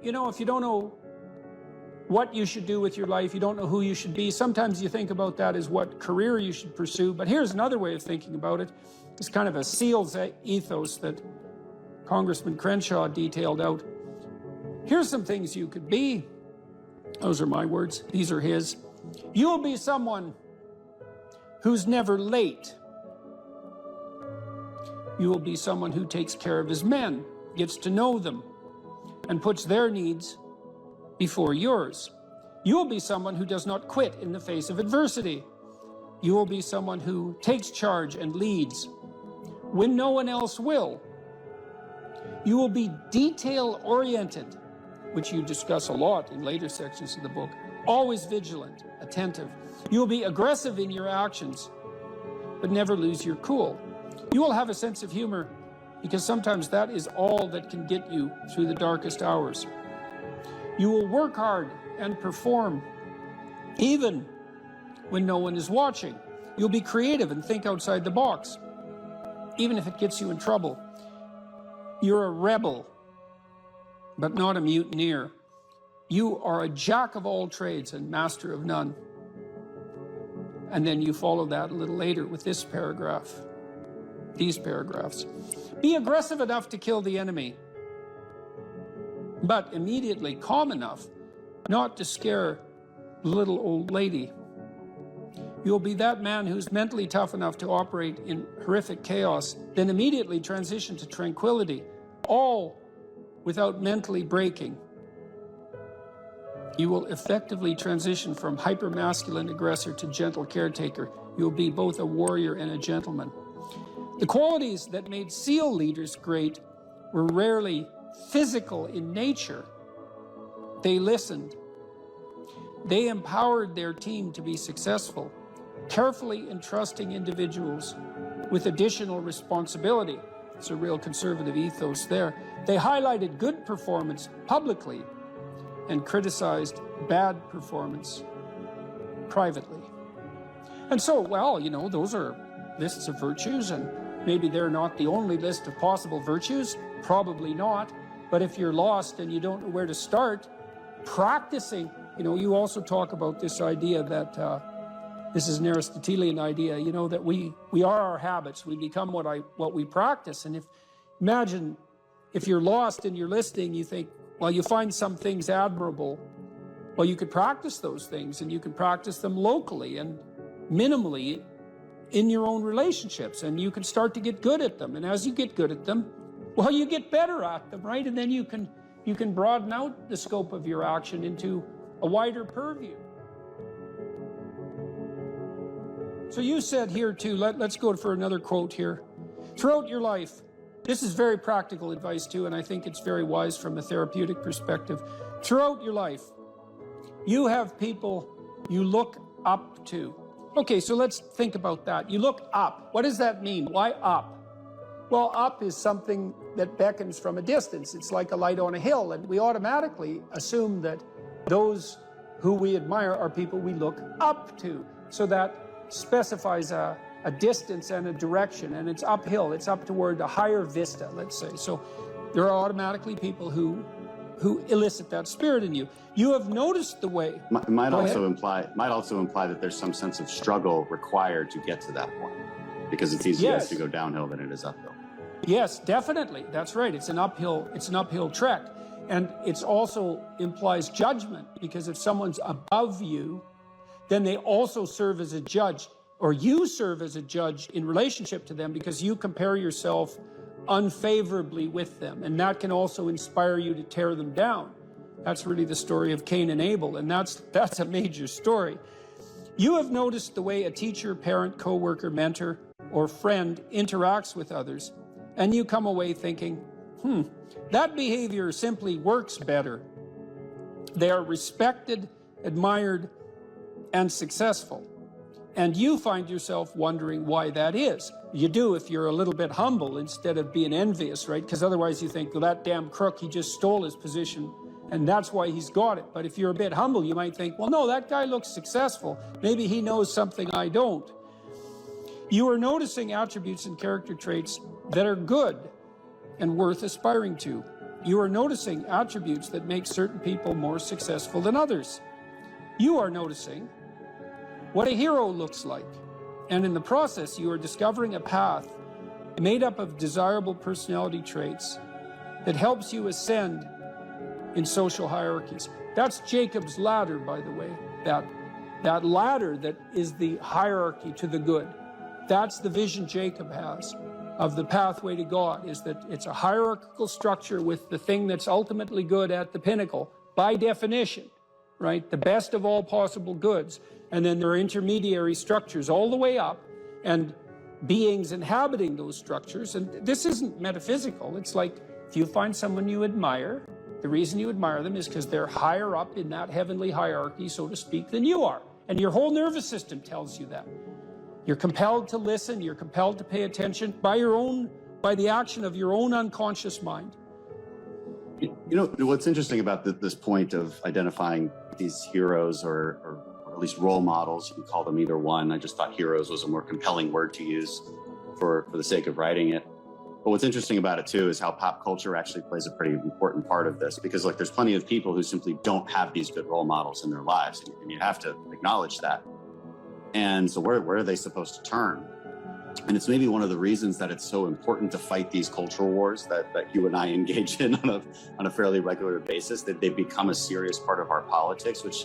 You know, if you don't know what you should do with your life, you don't know who you should be, sometimes you think about that as what career you should pursue. But here's another way of thinking about it. It's kind of a SEAL's ethos that Congressman Crenshaw detailed out. Here's some things you could be. Those are my words. These are his. You will be someone who's never late. You will be someone who takes care of his men, gets to know them, and puts their needs before yours. You will be someone who does not quit in the face of adversity. You will be someone who takes charge and leads when no one else will. You will be detail-oriented, which you discuss a lot in later sections of the book, always vigilant, attentive. You will be aggressive in your actions, but never lose your cool. You will have a sense of humor, because sometimes that is all that can get you through the darkest hours. You will work hard and perform, even when no one is watching. You'll be creative and think outside the box, even if it gets you in trouble. You're a rebel, but not a mutineer. You are a jack of all trades and master of none. And then you follow that a little later with this paragraph, these paragraphs. Be aggressive enough to kill the enemy, but immediately calm enough not to scare the little old lady. You'll be that man who's mentally tough enough to operate in horrific chaos, then immediately transition to tranquility, all without mentally breaking. You will effectively transition from hyper-masculine aggressor to gentle caretaker. You'll be both a warrior and a gentleman. The qualities that made SEAL leaders great were rarely physical in nature. They listened. They empowered their team to be successful, carefully entrusting individuals with additional responsibility. It's a real conservative ethos there. They highlighted good performance publicly and criticized bad performance privately. And so, well, you know, those are lists of virtues, and maybe they're not the only list of possible virtues, probably not. But if you're lost and you don't know where to start, practicing, you know, you also talk about this idea that this is an Aristotelian idea, you know, that we are our habits. We become what we practice. And imagine if you're lost and you're listening, you think, well, you find some things admirable. Well, you could practice those things, and you can practice them locally and minimally in your own relationships, and you can start to get good at them. And as you get good at them, well, you get better at them, right? And then you can broaden out the scope of your action into a wider purview. So you said here too, let's go for another quote here. Throughout your life, this is very practical advice too, and I think it's very wise from a therapeutic perspective. Throughout your life, you have people you look up to. Okay, so let's think about that. You look up. What does that mean? Why up? Well, up is something that beckons from a distance. It's like a light on a hill, and we automatically assume that those who we admire are people we look up to. So that specifies a distance and a direction, and it's uphill. It's up toward a higher vista, let's say. So there are automatically people who elicit that spirit in you. You have noticed the way. Might also imply that there's some sense of struggle required to get to that point, because it's easier to go downhill than it is uphill. Yes, definitely. That's right. It's an uphill trek. And it also implies judgment, because if someone's above you, then they also serve as a judge, or you serve as a judge in relationship to them, because you compare yourself unfavorably with them. And that can also inspire you to tear them down. That's really the story of Cain and Abel, and that's a major story. You have noticed the way a teacher, parent, coworker, mentor, or friend interacts with others, and you come away thinking, that behavior simply works better. They are respected, admired, and successful. And you find yourself wondering why that is. You do if you're a little bit humble instead of being envious, right? Because otherwise you think, well, that damn crook, he just stole his position, and that's why he's got it. But if you're a bit humble, you might think, well, no, that guy looks successful. Maybe he knows something I don't. You are noticing attributes and character traits that are good and worth aspiring to. You are noticing attributes that make certain people more successful than others. You are noticing what a hero looks like. And in the process, you are discovering a path made up of desirable personality traits that helps you ascend in social hierarchies. That's Jacob's ladder, by the way. That ladder that is the hierarchy to the good. That's the vision Jacob has of the pathway to God, is that it's a hierarchical structure with the thing that's ultimately good at the pinnacle, by definition, right? The best of all possible goods. And then there are intermediary structures all the way up, and beings inhabiting those structures. And this isn't metaphysical. It's like if you find someone you admire, the reason you admire them is because they're higher up in that heavenly hierarchy, so to speak, than you are. And your whole nervous system tells you that. You're compelled to listen, you're compelled to pay attention by the action of your own unconscious mind. You know, what's interesting about this point of identifying these heroes or at least role models, you can call them either one. I just thought heroes was a more compelling word to use for the sake of writing it. But what's interesting about it too is how pop culture actually plays a pretty important part of this, because like there's plenty of people who simply don't have these good role models in their lives, and you have to acknowledge that. And so where are they supposed to turn? And it's maybe one of the reasons that it's so important to fight these cultural wars that you and I engage in on a fairly regular basis, that they become a serious part of our politics, which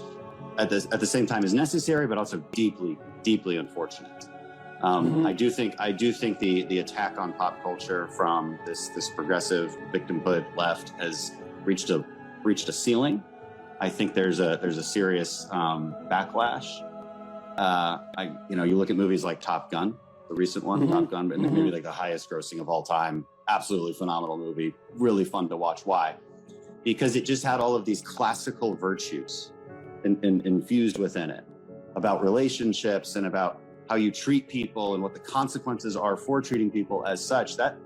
at the same time is necessary, but also deeply, deeply unfortunate. I do think the attack on pop culture from this progressive victimhood left has reached a ceiling. I think there's a serious backlash. You look at movies like Top Gun, the recent one, Top Gun, and maybe like the highest grossing of all time. Absolutely phenomenal movie, really fun to watch. Why? Because it just had all of these classical virtues infused within it, about relationships and about how you treat people and what the consequences are for treating people as such. That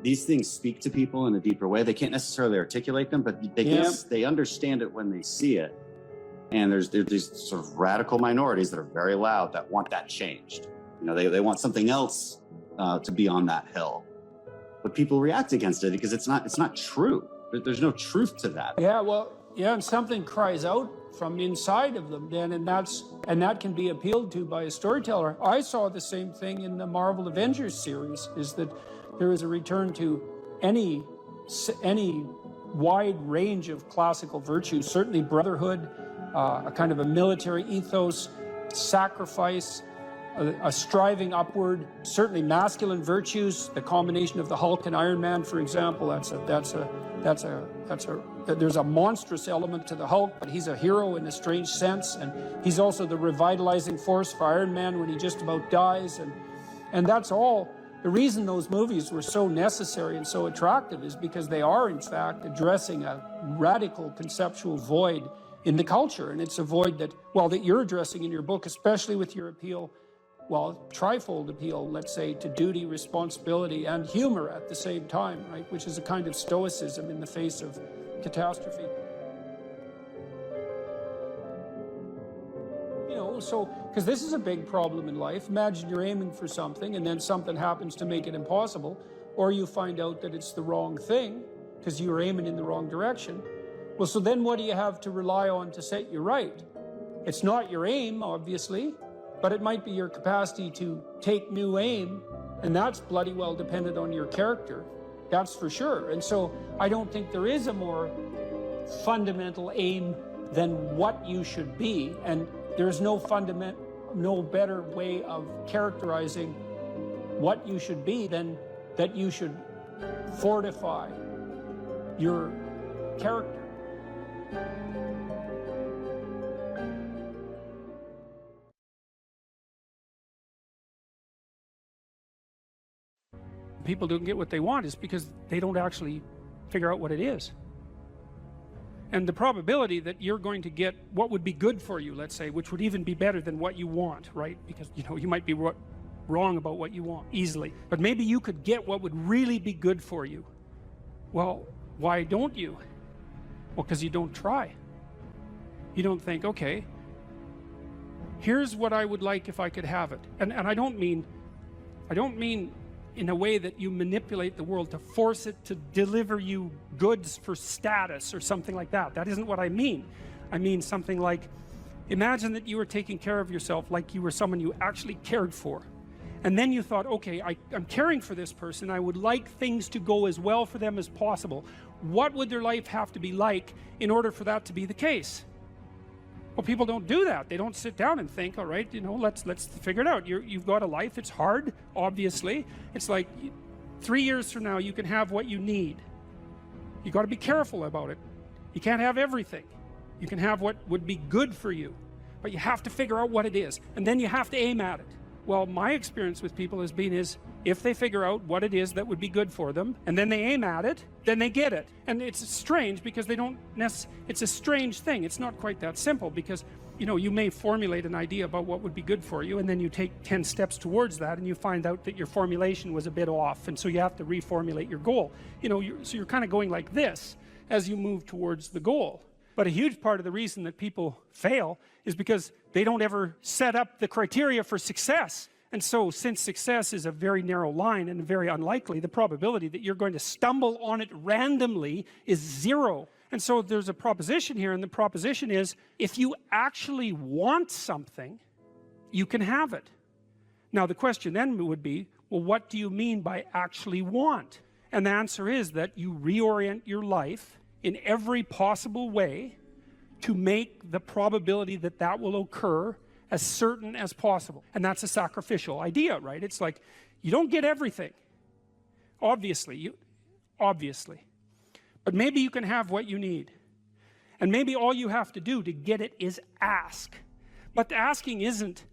these things speak to people in a deeper way. They can't necessarily articulate them, but they understand it when they see it. And there's these sort of radical minorities that are very loud that want that changed. You know, they want something else to be on that hill, but people react against it because it's not true. There's no truth to that. And something cries out from inside of them then, and that can be appealed to by a storyteller. I saw the same thing in the Marvel Avengers series, is that there is a return to any wide range of classical virtues, certainly brotherhood, a kind of a military ethos, sacrifice, a striving upward, certainly masculine virtues, the combination of the Hulk and Iron Man, for example. There's a monstrous element to the Hulk, but he's a hero in a strange sense, and he's also the revitalizing force for Iron Man when he just about dies, and that's all. The reason those movies were so necessary and so attractive is because they are, in fact, addressing a radical conceptual void in the culture, and it's a void that you're addressing in your book, especially with your appeal, trifold appeal, let's say, to duty, responsibility, and humor at the same time, right? Which is a kind of stoicism in the face of catastrophe. Because this is a big problem in life. Imagine you're aiming for something and then something happens to make it impossible, or you find out that it's the wrong thing because you were aiming in the wrong direction. Well, so then what do you have to rely on to set you right? It's not your aim, obviously, but it might be your capacity to take new aim, and that's bloody well dependent on your character. That's for sure. And so I don't think there is a more fundamental aim than what you should be, and there's no better way of characterizing what you should be than that you should fortify your character. People don't get what they want is because they don't actually figure out what it is. And the probability that you're going to get what would be good for you, let's say, which would even be better than what you want, right? Because, you might be wrong about what you want easily, but maybe you could get what would really be good for you. Well, why don't you? Well, because you don't try. You don't think, okay, here's what I would like if I could have it. And I don't mean in a way that you manipulate the world to force it to deliver you goods for status or something like that. That isn't what I mean. I mean something like, imagine that you were taking care of yourself like you were someone you actually cared for. And then you thought, okay, I'm caring for this person. I would like things to go as well for them as possible. What would their life have to be like in order for that to be the case? Well, people don't do that. They don't sit down and think, all right, you know, let's figure it out. You've got a life. It's hard, obviously. It's like 3 years from now, you can have what you need. You got to be careful about it. You can't have everything. You can have what would be good for you, but you have to figure out what it is, and then you have to aim at it. Well, my experience with people has been if they figure out what it is that would be good for them, and then they aim at it, then they get it. And it's strange because they don't it's a strange thing. It's not quite that simple because, you know, you may formulate an idea about what would be good for you, and then you take 10 steps towards that, and you find out that your formulation was a bit off, and so you have to reformulate your goal. You know, so you're kind of going like this as you move towards the goal. But a huge part of the reason that people fail is because they don't ever set up the criteria for success. And so, since success is a very narrow line and very unlikely, the probability that you're going to stumble on it randomly is 0. And so there's a proposition here, and the proposition is, if you actually want something, you can have it. Now the question then would be, well, what do you mean by actually want? And the answer is that you reorient your life in every possible way to make the probability that that will occur as certain as possible. And that's a sacrificial idea, right? It's like, you don't get everything, obviously, but maybe you can have what you need, and maybe all you have to do to get it is ask. But the asking isn't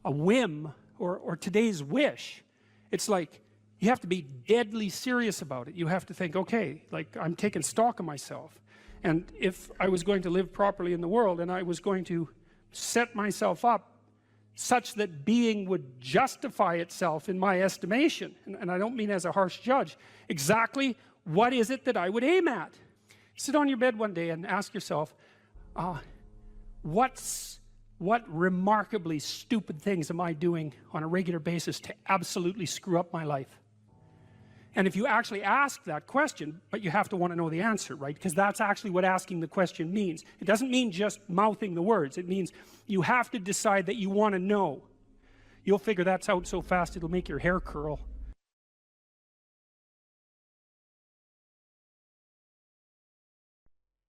a whim or today's wish. It's like, you have to be deadly serious about it. You have to think, okay, like, I'm taking stock of myself, and if I was going to live properly in the world, and I was going to set myself up such that being would justify itself in my estimation, and I don't mean as a harsh judge, exactly what is it that I would aim at? Sit on your bed one day and ask yourself, what remarkably stupid things am I doing on a regular basis to absolutely screw up my life? And if you actually ask that question, but you have to want to know the answer, right? Because that's actually what asking the question means. It doesn't mean just mouthing the words. It means you have to decide that you want to know. You'll figure that's out so fast it'll make your hair curl.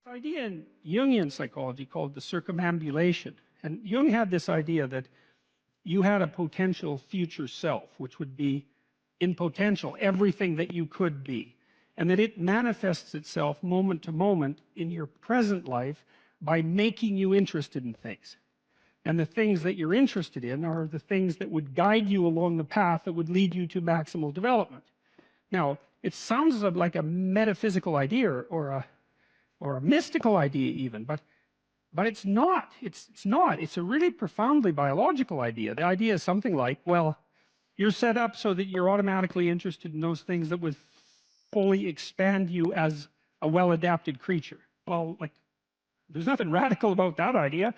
This idea in Jungian psychology called the circumambulation. And Jung had this idea that you had a potential future self, which would be in potential everything that you could be, and that it manifests itself moment to moment in your present life by making you interested in things. And the things that you're interested in are the things that would guide you along the path that would lead you to maximal development. Now, it sounds like a metaphysical idea or a mystical idea even, but it's not. It's not. It's a really profoundly biological idea. The idea is something like, well, you're set up so that you're automatically interested in those things that would fully expand you as a well-adapted creature. Well, like, there's nothing radical about that idea.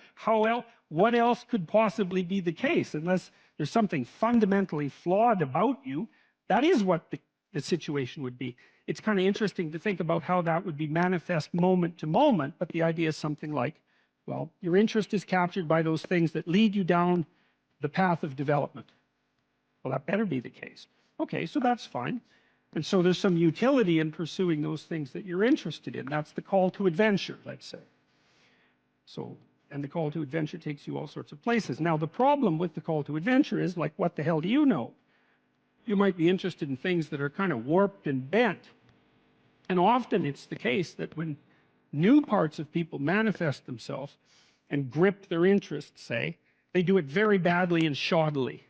What else could possibly be the case? Unless there's something fundamentally flawed about you, that is what the situation would be. It's kind of interesting to think about how that would be manifest moment to moment, but the idea is something like, well, your interest is captured by those things that lead you down the path of development. Well, that better be the case. Okay, so that's fine. And so there's some utility in pursuing those things that you're interested in. That's the call to adventure, let's say. So, and the call to adventure takes you all sorts of places. Now, the problem with the call to adventure is, like, what the hell do you know? You might be interested in things that are kind of warped and bent. And often it's the case that when new parts of people manifest themselves and grip their interests, say, they do it very badly and shoddily.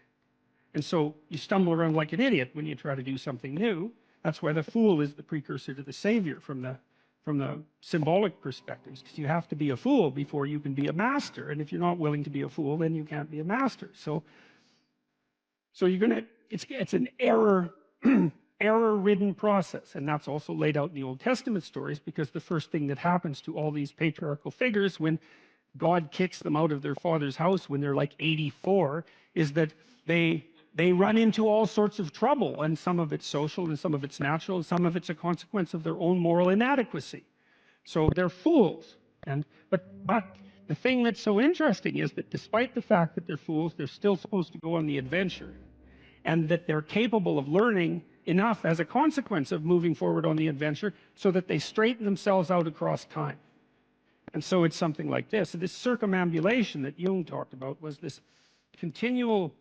And so you stumble around like an idiot when you try to do something new. That's why the fool is the precursor to the savior from the symbolic perspectives, because you have to be a fool before you can be a master. And if you're not willing to be a fool, then you can't be a master. So you're gonna, it's an error-ridden process. And that's also laid out in the Old Testament stories, because the first thing that happens to all these patriarchal figures when God kicks them out of their father's house when they're like 84 is that they they run into all sorts of trouble, and some of it's social, and some of it's natural, and some of it's a consequence of their own moral inadequacy. So they're fools. But the thing that's so interesting is that despite the fact that they're fools, they're still supposed to go on the adventure, and that they're capable of learning enough as a consequence of moving forward on the adventure so that they straighten themselves out across time. And so it's something like this. So this circumambulation that Jung talked about was this continual,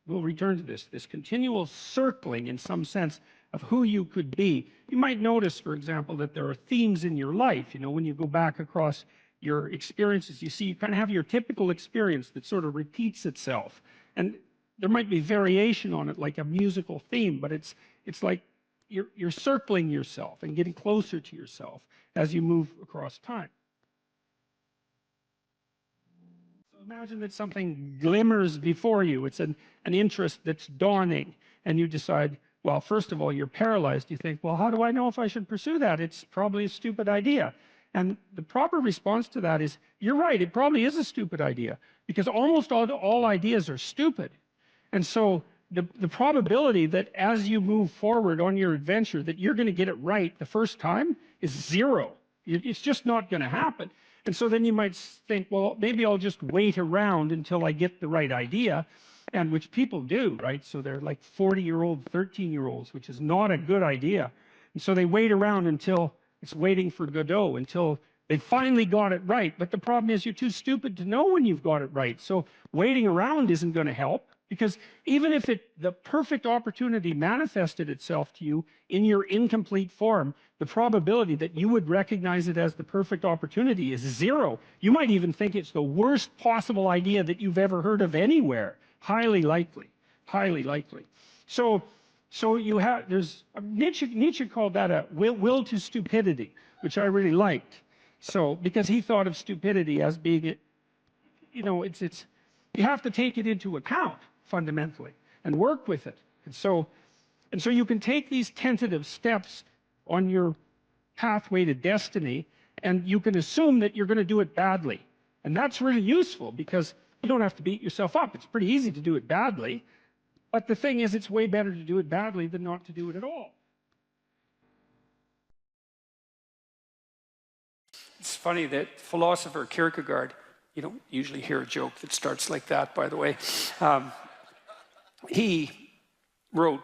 we'll return to this continual circling in some sense of who you could be. You might notice, for example, that there are themes in your life. You know, when you go back across your experiences, you see you kind of have your typical experience that sort of repeats itself. And there might be variation on it, like a musical theme, but it's like you're circling yourself and getting closer to yourself as you move across time. So imagine that something glimmers before you. It's an interest that's dawning, and you decide, well, first of all, you're paralyzed. You think, well, how do I know if I should pursue that? It's probably a stupid idea. And the proper response to that is, you're right, it probably is a stupid idea, because almost all ideas are stupid. And so the probability that as you move forward on your adventure that you're going to get it right the first time is zero. It's just not going to happen. And so then you might think, well, maybe I'll just wait around until I get the right idea, and which people do, right? So they're like 40-year-old, 13-year-olds, which is not a good idea. And so they wait around until it's waiting for Godot, until they finally got it right. But the problem is you're too stupid to know when you've got it right. So waiting around isn't going to help. Because even if the perfect opportunity manifested itself to you in your incomplete form, the probability that you would recognize it as the perfect opportunity is zero. You might even think it's the worst possible idea that you've ever heard of anywhere. Highly likely, highly likely. So you have, Nietzsche called that a will to stupidity, which I really liked. So, because he thought of stupidity as being, you know, you have to take it into account fundamentally and work with it. And so you can take these tentative steps on your pathway to destiny, and you can assume that you're going to do it badly. And that's really useful, because you don't have to beat yourself up. It's pretty easy to do it badly. But the thing is, it's way better to do it badly than not to do it at all. It's funny that philosopher Kierkegaard, you don't usually hear a joke that starts like that, by the way. He wrote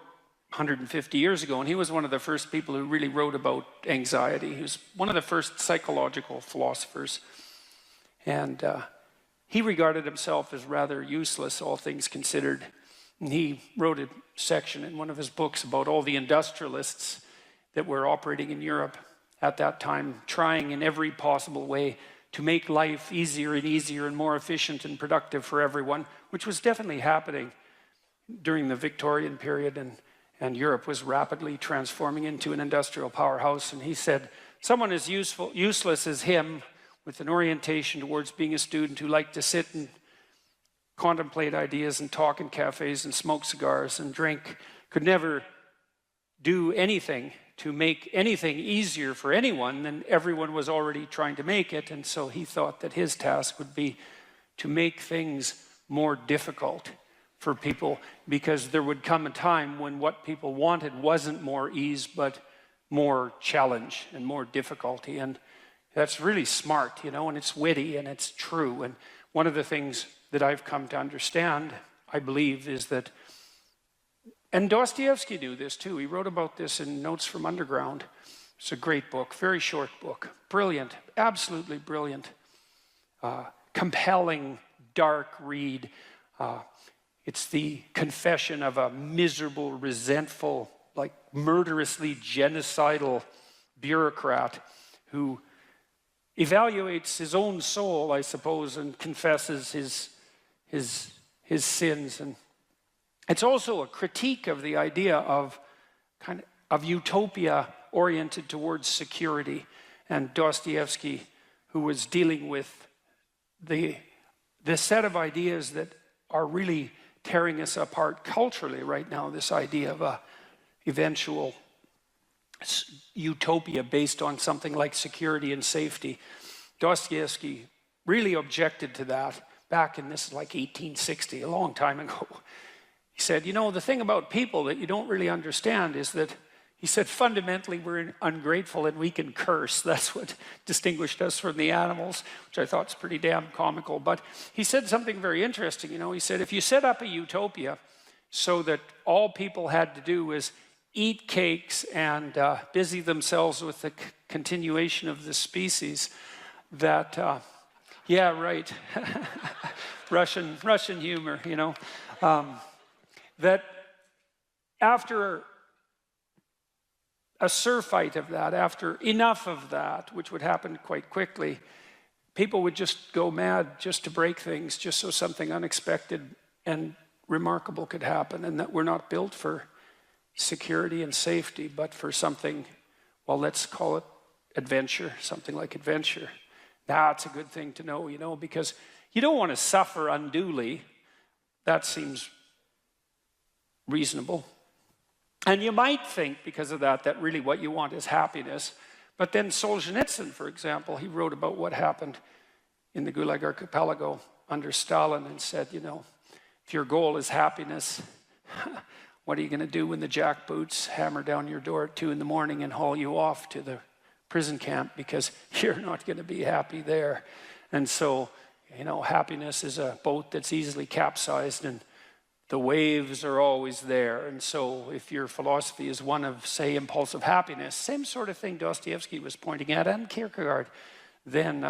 150 years ago, and he was one of the first people who really wrote about anxiety. He was one of the first psychological philosophers. And he regarded himself as rather useless, all things considered. And he wrote a section in one of his books about all the industrialists that were operating in Europe at that time, trying in every possible way to make life easier and easier and more efficient and productive for everyone, which was definitely happening during the Victorian period, and Europe was rapidly transforming into an industrial powerhouse. And he said, someone as useless as him, with an orientation towards being a student who liked to sit and contemplate ideas and talk in cafes and smoke cigars and drink, could never do anything to make anything easier for anyone than everyone was already trying to make it. And so he thought that his task would be to make things more difficult for people, because there would come a time when what people wanted wasn't more ease, but more challenge and more difficulty. And that's really smart, you know, and it's witty and it's true. And one of the things that I've come to understand, I believe, is that, and Dostoevsky knew this too. He wrote about this in Notes from Underground. It's a great book, very short book, brilliant, absolutely brilliant, compelling, dark read. It's the confession of a miserable, resentful, like murderously genocidal bureaucrat who evaluates his own soul, I suppose, and confesses his sins. And it's also a critique of the idea of utopia oriented towards security. And Dostoevsky, who was dealing with the set of ideas that are really tearing us apart culturally right now, this idea of a eventual utopia based on something like security and safety. Dostoevsky really objected to that back in, this is like 1860, a long time ago. He said, you know, the thing about people that you don't really understand is that, he said, fundamentally we're ungrateful and we can curse. That's what distinguished us from the animals, which I thought is pretty damn comical. But he said something very interesting. You know, he said, if you set up a utopia so that all people had to do was eat cakes and busy themselves with the continuation of the species, that, yeah, right, Russian humor, you know, that after a surfeit of that, after enough of that, which would happen quite quickly, people would just go mad just to break things, just so something unexpected and remarkable could happen, and that we're not built for security and safety, but for something, well, let's call it adventure, something like adventure. That's a good thing to know, you know, because you don't want to suffer unduly. That seems reasonable. And you might think, because of that, that really what you want is happiness. But then Solzhenitsyn, for example, he wrote about what happened in the Gulag Archipelago under Stalin and said, you know, if your goal is happiness, what are you going to do when the jackboots hammer down your door at 2 in the morning and haul you off to the prison camp, because you're not going to be happy there. And so, you know, happiness is a boat that's easily capsized and the waves are always there. And so if your philosophy is one of, say, impulsive happiness, same sort of thing Dostoevsky was pointing at, and Kierkegaard, then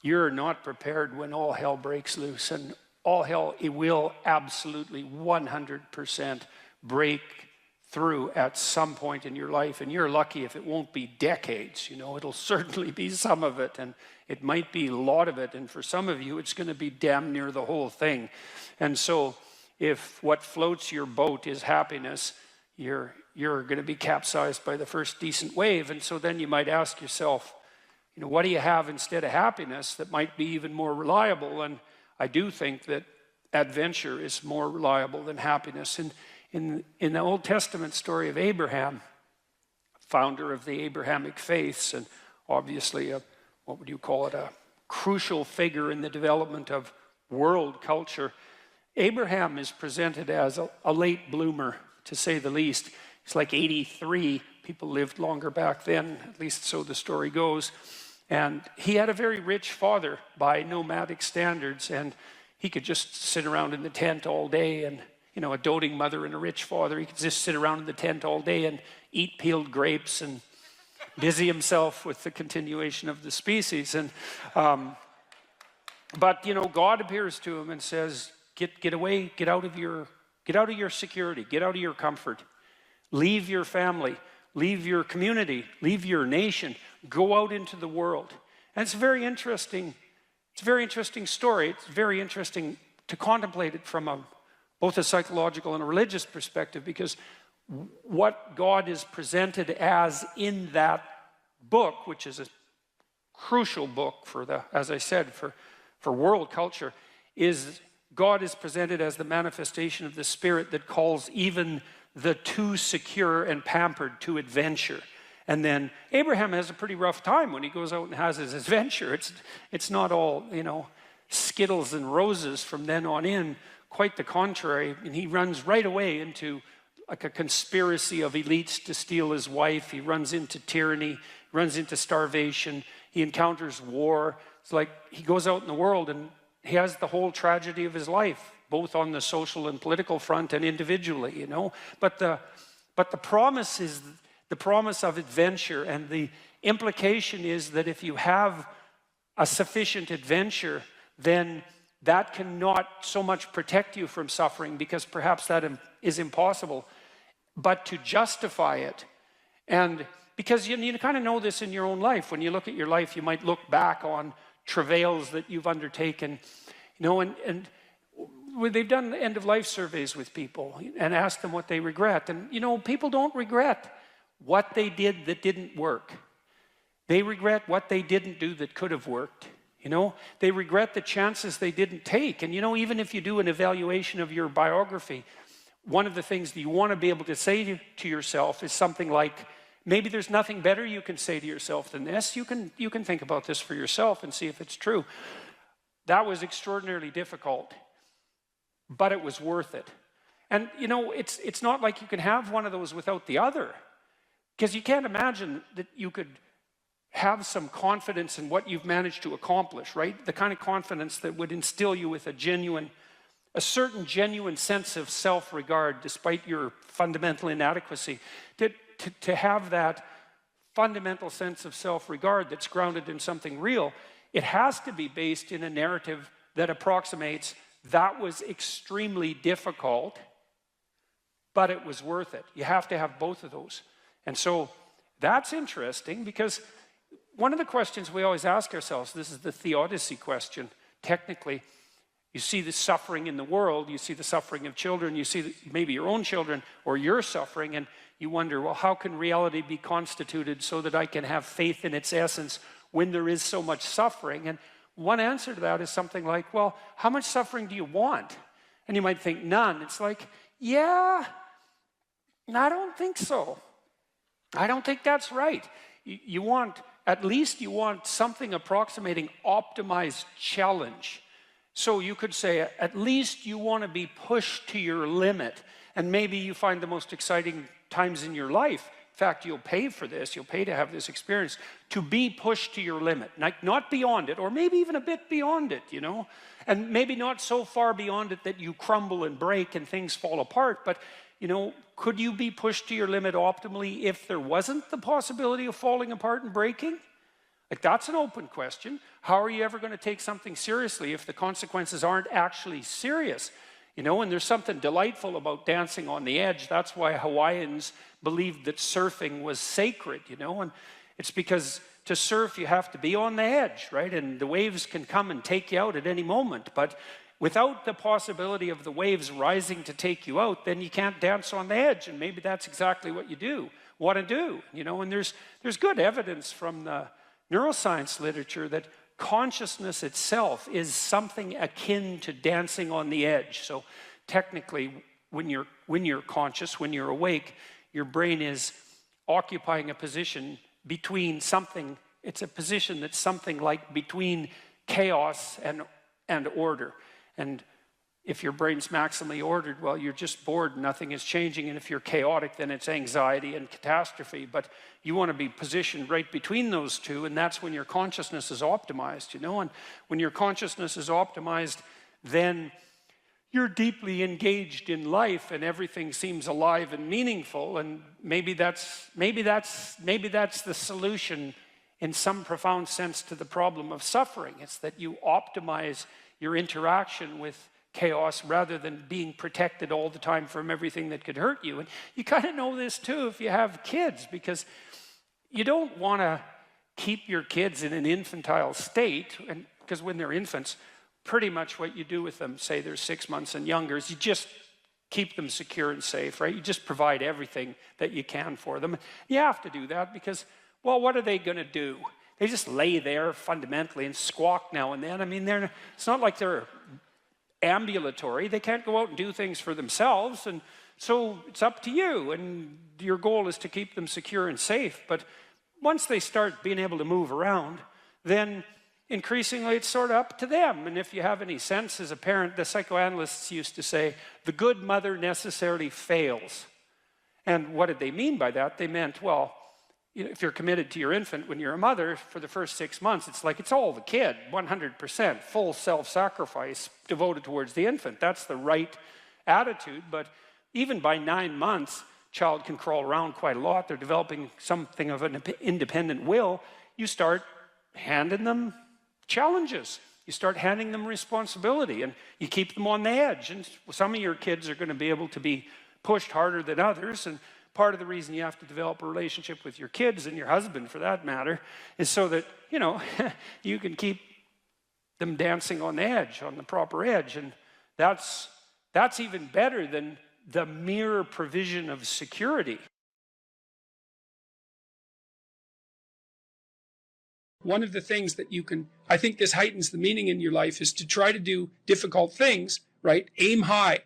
you're not prepared when all hell breaks loose. And all hell, it will absolutely 100% break through at some point in your life. And you're lucky if it won't be decades, you know, it'll certainly be some of it, and it might be a lot of it. And for some of you, it's going to be damn near the whole thing. And so if what floats your boat is happiness, you're going to be capsized by the first decent wave. And so then you might ask yourself, you know, what do you have instead of happiness that might be even more reliable? And I do think that adventure is more reliable than happiness. And in the Old Testament story of Abraham, founder of the Abrahamic faiths, and obviously what would you call it, a crucial figure in the development of world culture, Abraham is presented as a late bloomer, to say the least. He's like 83. People lived longer back then, at least so the story goes. And he had a very rich father by nomadic standards, and he could just sit around in the tent all day. And, you know, a doting mother and a rich father, he could just sit around in the tent all day and eat peeled grapes and busy himself with the continuation of the species. And but, you know, God appears to him and says, Get away, get out of your security, get out of your comfort, leave your family, leave your community, leave your nation, go out into the world. And it's a very interesting story. It's very interesting to contemplate it from both a psychological and a religious perspective, because what God is presented as in that book, which is a crucial book for as I said, for world culture, is God is presented as the manifestation of the Spirit that calls even the too secure and pampered to adventure. And then Abraham has a pretty rough time when he goes out and has his adventure. It's not all, you know, Skittles and roses from then on in. Quite the contrary. And he runs right away into like a conspiracy of elites to steal his wife. He runs into tyranny, runs into starvation. He encounters war. It's like he goes out in the world and he has the whole tragedy of his life, both on the social and political front and individually, you know. But the promise is the promise of adventure, and the implication is that if you have a sufficient adventure, then that cannot so much protect you from suffering, because perhaps that is impossible, but to justify it. And because you kind of know this in your own life. When you look at your life, you might look back on travails that you've undertaken, you know, and they've done end-of-life surveys with people and asked them what they regret. And, you know, people don't regret what they did that didn't work. They regret what they didn't do that could have worked. You know, they regret the chances they didn't take. And, you know, even if you do an evaluation of your biography, one of the things that you want to be able to say to yourself is something like, maybe there's nothing better you can say to yourself than this. You can think about this for yourself and see if it's true. That was extraordinarily difficult, but it was worth it. And, you know, it's not like you can have one of those without the other. Because you can't imagine that you could have some confidence in what you've managed to accomplish, right? The kind of confidence that would instill you with a certain genuine sense of self-regard despite your fundamental inadequacy. To have that fundamental sense of self-regard that's grounded in something real, it has to be based in a narrative that approximates that was extremely difficult, but it was worth it. You have to have both of those. And so that's interesting, because one of the questions we always ask ourselves, this is the theodicy question, technically. You see the suffering in the world, you see the suffering of children, you see maybe your own children or your suffering, and you wonder, well, how can reality be constituted so that I can have faith in its essence when there is so much suffering? And one answer to that is something like, well, how much suffering do you want? And you might think, none. It's like, yeah, I don't think so. I don't think that's right. You want, at least you want something approximating optimized challenge. So you could say, at least you want to be pushed to your limit. And maybe you find the most exciting times in your life. In fact, you'll pay for this. You'll pay to have this experience, to be pushed to your limit. Not beyond it, or maybe even a bit beyond it, you know. And maybe not so far beyond it that you crumble and break and things fall apart. But, you know, could you be pushed to your limit optimally if there wasn't the possibility of falling apart and breaking? Like, that's an open question. How are you ever going to take something seriously if the consequences aren't actually serious? You know, and there's something delightful about dancing on the edge. That's why Hawaiians believed that surfing was sacred, you know, and it's because to surf you have to be on the edge, right? And the waves can come and take you out at any moment, but without the possibility of the waves rising to take you out, then you can't dance on the edge, and maybe that's exactly what you want to do, you know, and there's good evidence from the neuroscience literature that consciousness itself is something akin to dancing on the edge. So technically, when you're conscious, when you're awake, your brain is occupying a position between something. It's a position that's something like between chaos and order. And if your brain's maximally ordered, well, you're just bored, nothing is changing. And if you're chaotic, then it's anxiety and catastrophe. But you want to be positioned right between those two, and that's when your consciousness is optimized, you know. And when your consciousness is optimized, then you're deeply engaged in life, and everything seems alive and meaningful. And maybe that's the solution in some profound sense to the problem of suffering. It's that you optimize your interaction with chaos rather than being protected all the time from everything that could hurt you. And you kind of know this too if you have kids, because you don't want to keep your kids in an infantile state, and because when they're infants, pretty much what you do with them, say they're 6 months and younger, is you just keep them secure and safe, right? You just provide everything that you can for them. You have to do that because, well, what are they going to do? They just lay there fundamentally and squawk now and then. I mean, it's not like they're ambulatory. They can't go out and do things for themselves, and so it's up to you, and your goal is to keep them secure and safe. But once they start being able to move around, then increasingly it's sort of up to them. And if you have any sense as a parent, the psychoanalysts used to say, the good mother necessarily fails. And what did they mean by that? They meant, well, you know, if you're committed to your infant when you're a mother for the first 6 months, it's like it's all the kid, 100%, full self-sacrifice devoted towards the infant. That's the right attitude. But even by 9 months, child can crawl around quite a lot. They're developing something of an independent will. You start handing them challenges. You start handing them responsibility, and you keep them on the edge. And some of your kids are going to be able to be pushed harder than others, and part of the reason you have to develop a relationship with your kids, and your husband for that matter, is so that, you know, you can keep them dancing on the edge, on the proper edge. And that's even better than the mere provision of security. One of the things that you can, I think this heightens the meaning in your life, is to try to do difficult things, right? Aim high.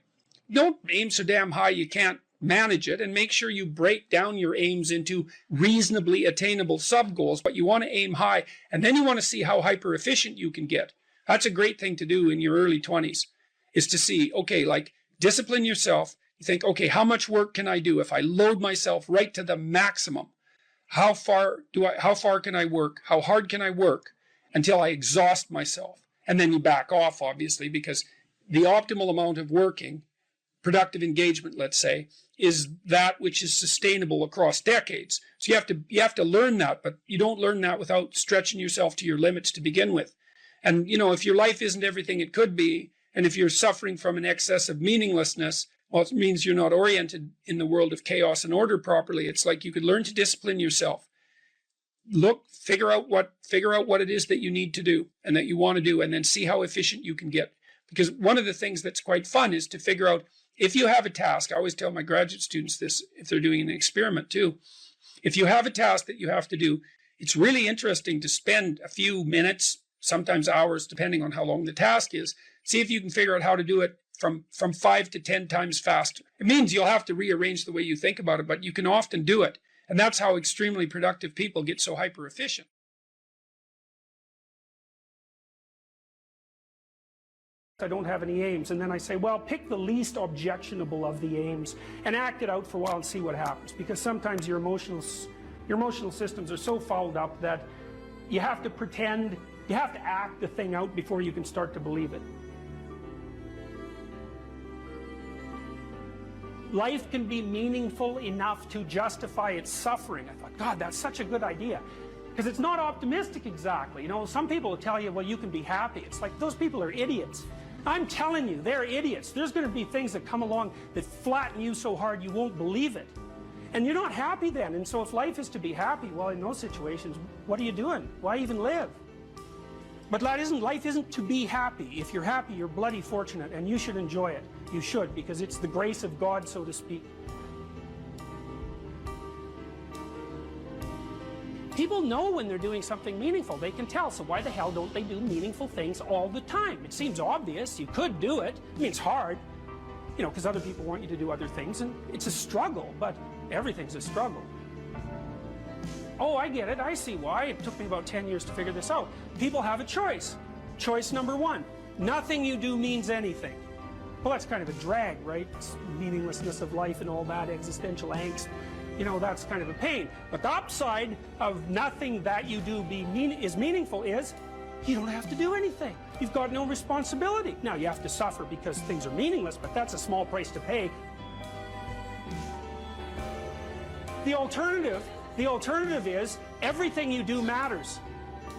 Don't aim so damn high you can't manage it, and make sure you break down your aims into reasonably attainable sub-goals, but you want to aim high, and then you want to see how hyper-efficient you can get. That's a great thing to do in your early 20s, is to see, okay, like, discipline yourself, You think, okay, how much work can I do if I load myself right to the maximum? How far can I work? How hard can I work until I exhaust myself? And then you back off, obviously, because the optimal amount of working, productive engagement, let's say, is that which is sustainable across decades. So you have to learn that, but you don't learn that without stretching yourself to your limits to begin with. And if your life isn't everything it could be, and if you're suffering from an excess of meaninglessness, well, it means you're not oriented in the world of chaos and order properly. It's like you could learn to discipline yourself. Figure out what it is that you need to do and that you want to do, and then see how efficient you can get. Because one of the things that's quite fun is to figure out, if you have a task, I always tell my graduate students this if they're doing an experiment too. If you have a task that you have to do, it's really interesting to spend a few minutes, sometimes hours, depending on how long the task is. See if you can figure out how to do it from 5 to 10 times faster. It means you'll have to rearrange the way you think about it, but you can often do it. And that's how extremely productive people get so hyper efficient. I don't have any aims, and then I say, well, pick the least objectionable of the aims and act it out for a while and see what happens, because sometimes your emotional systems are so fouled up that you have to act the thing out before you can start to believe it. Life can be meaningful enough to justify its suffering. I thought, God, that's such a good idea. Because it's not optimistic exactly. Some people will tell you, well, you can be happy. It's like, those people are idiots. I'm telling you, they're idiots. There's going to be things that come along that flatten you so hard you won't believe it. And you're not happy then. And so if life is to be happy, well, in those situations, what are you doing? Why even live? But life isn't to be happy. If you're happy, you're bloody fortunate, and you should enjoy it. You should, because it's the grace of God, so to speak. People know when they're doing something meaningful. They can tell. So why the hell don't they do meaningful things all the time? It seems obvious. You could do it. I mean, it's hard, because other people want you to do other things, and it's a struggle, but everything's a struggle. Oh, I get it. I see why. It took me about 10 years to figure this out. People have a choice. Choice number one, nothing you do means anything. Well, that's kind of a drag, right? It's meaninglessness of life and all that, existential angst. That's kind of a pain. But the upside of nothing that you do is meaningful is you don't have to do anything. You've got no responsibility. Now, you have to suffer because things are meaningless, but that's a small price to pay. The alternative is everything you do matters.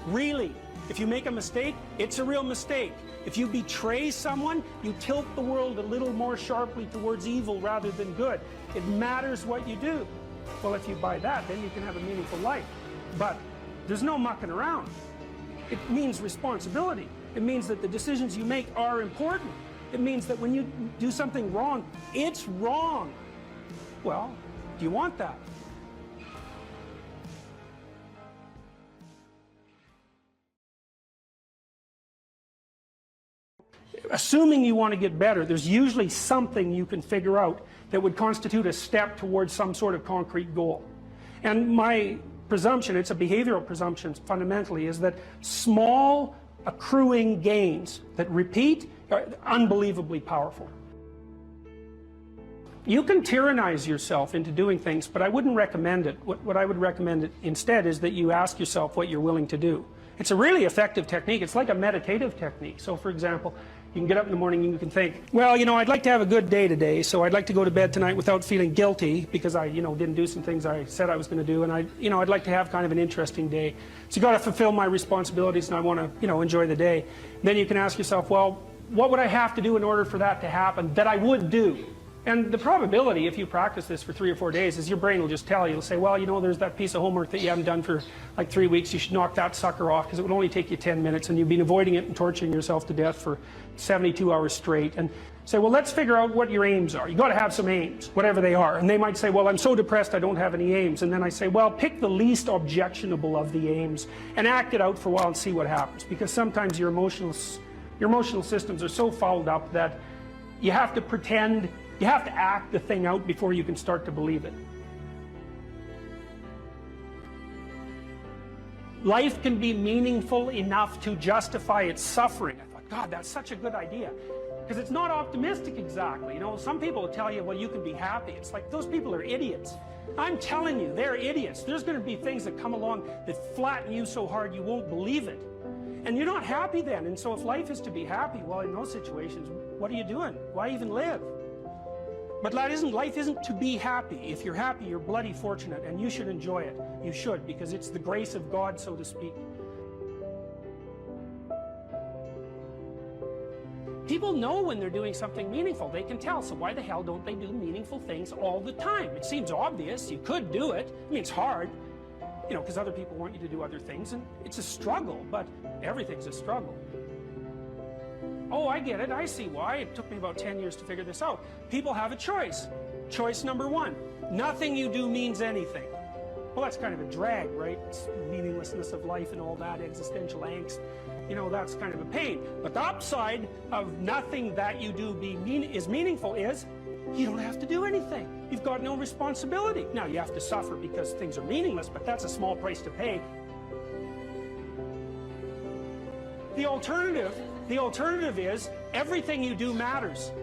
Really. If you make a mistake, it's a real mistake. If you betray someone, you tilt the world a little more sharply towards evil rather than good. It matters what you do. Well, if you buy that, then you can have a meaningful life. But there's no mucking around. It means responsibility. It means that the decisions you make are important. It means that when you do something wrong, it's wrong. Well, do you want that? Assuming you want to get better, there's usually something you can figure out that would constitute a step towards some sort of concrete goal. And my presumption, it's a behavioral presumption fundamentally, is that small accruing gains that repeat are unbelievably powerful. You can tyrannize yourself into doing things, but I wouldn't recommend it. What I would recommend instead is that you ask yourself what you're willing to do. It's a really effective technique. It's like a meditative technique. So, for example, you can get up in the morning and you can think, well, I'd like to have a good day today, so I'd like to go to bed tonight without feeling guilty because I, didn't do some things I said I was going to do, and I'd like to have kind of an interesting day. So you got to fulfill my responsibilities, and I want to, enjoy the day. Then you can ask yourself, well, what would I have to do in order for that to happen that I would do? And the probability, if you practice this for 3 or 4 days, is your brain will just tell you. It'll say, well, there's that piece of homework that you haven't done for like 3 weeks. You should knock that sucker off because it would only take you 10 minutes, and you've been avoiding it and torturing yourself to death for 72 hours straight. And say, well, let's figure out what your aims are. You got to have some aims, whatever they are. And they might say, well, I'm so depressed I don't have any aims. And then I say, well, pick the least objectionable of the aims and act it out for a while and see what happens. Because sometimes your emotional systems are so fouled up that you have to act the thing out before you can start to believe it. Life can be meaningful enough to justify its suffering. I thought, God, that's such a good idea. because it's not optimistic exactly. You know, some people will tell you, well, you can be happy. It's like, those people are idiots. I'm telling you, they're idiots. There's going to be things that come along that flatten you so hard you won't believe it. And you're not happy then. And so if life is to be happy, well, in those situations, what are you doing? Why even live? But life isn't to be happy. If you're happy, you're bloody fortunate, and you should enjoy it. You should, because it's the grace of God, so to speak. People know when they're doing something meaningful. They can tell. So why the hell don't they do meaningful things all the time? It seems obvious. You could do it. I mean, it's hard, you know, because other people want you to do other things, and it's a struggle, but everything's a struggle. Oh, I get it. I see why. It took me about 10 years to figure this out. People have a choice. Choice number one, nothing you do means anything. Well, that's kind of a drag, right? It's meaninglessness of life and all that, existential angst. You know, that's kind of a pain. But the upside of nothing that you do is meaningful is you don't have to do anything. You've got no responsibility. Now, you have to suffer because things are meaningless, but that's a small price to pay. The alternative is everything you do matters.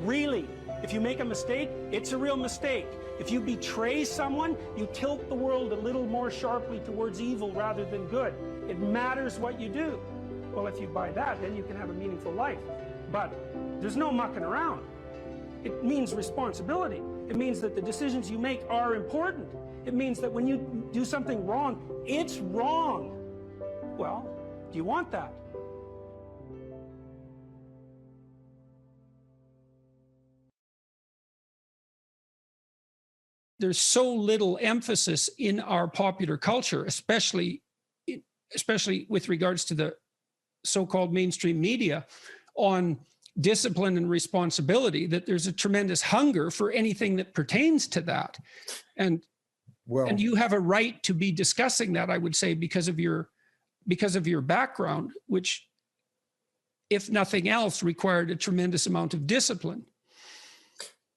Really. If you make a mistake, it's a real mistake. If you betray someone, you tilt the world a little more sharply towards evil rather than good. It matters what you do. Well, if you buy that, then you can have a meaningful life. But there's no mucking around. It means responsibility. It means that the decisions you make are important. It means that when you do something wrong, it's wrong. Well, do you want that? There's so little emphasis in our popular culture, especially with regards to the so-called mainstream media, on discipline and responsibility, that there's a tremendous hunger for anything that pertains to that. And you have a right to be discussing that, I would say, because of your background, which, if nothing else, required a tremendous amount of discipline.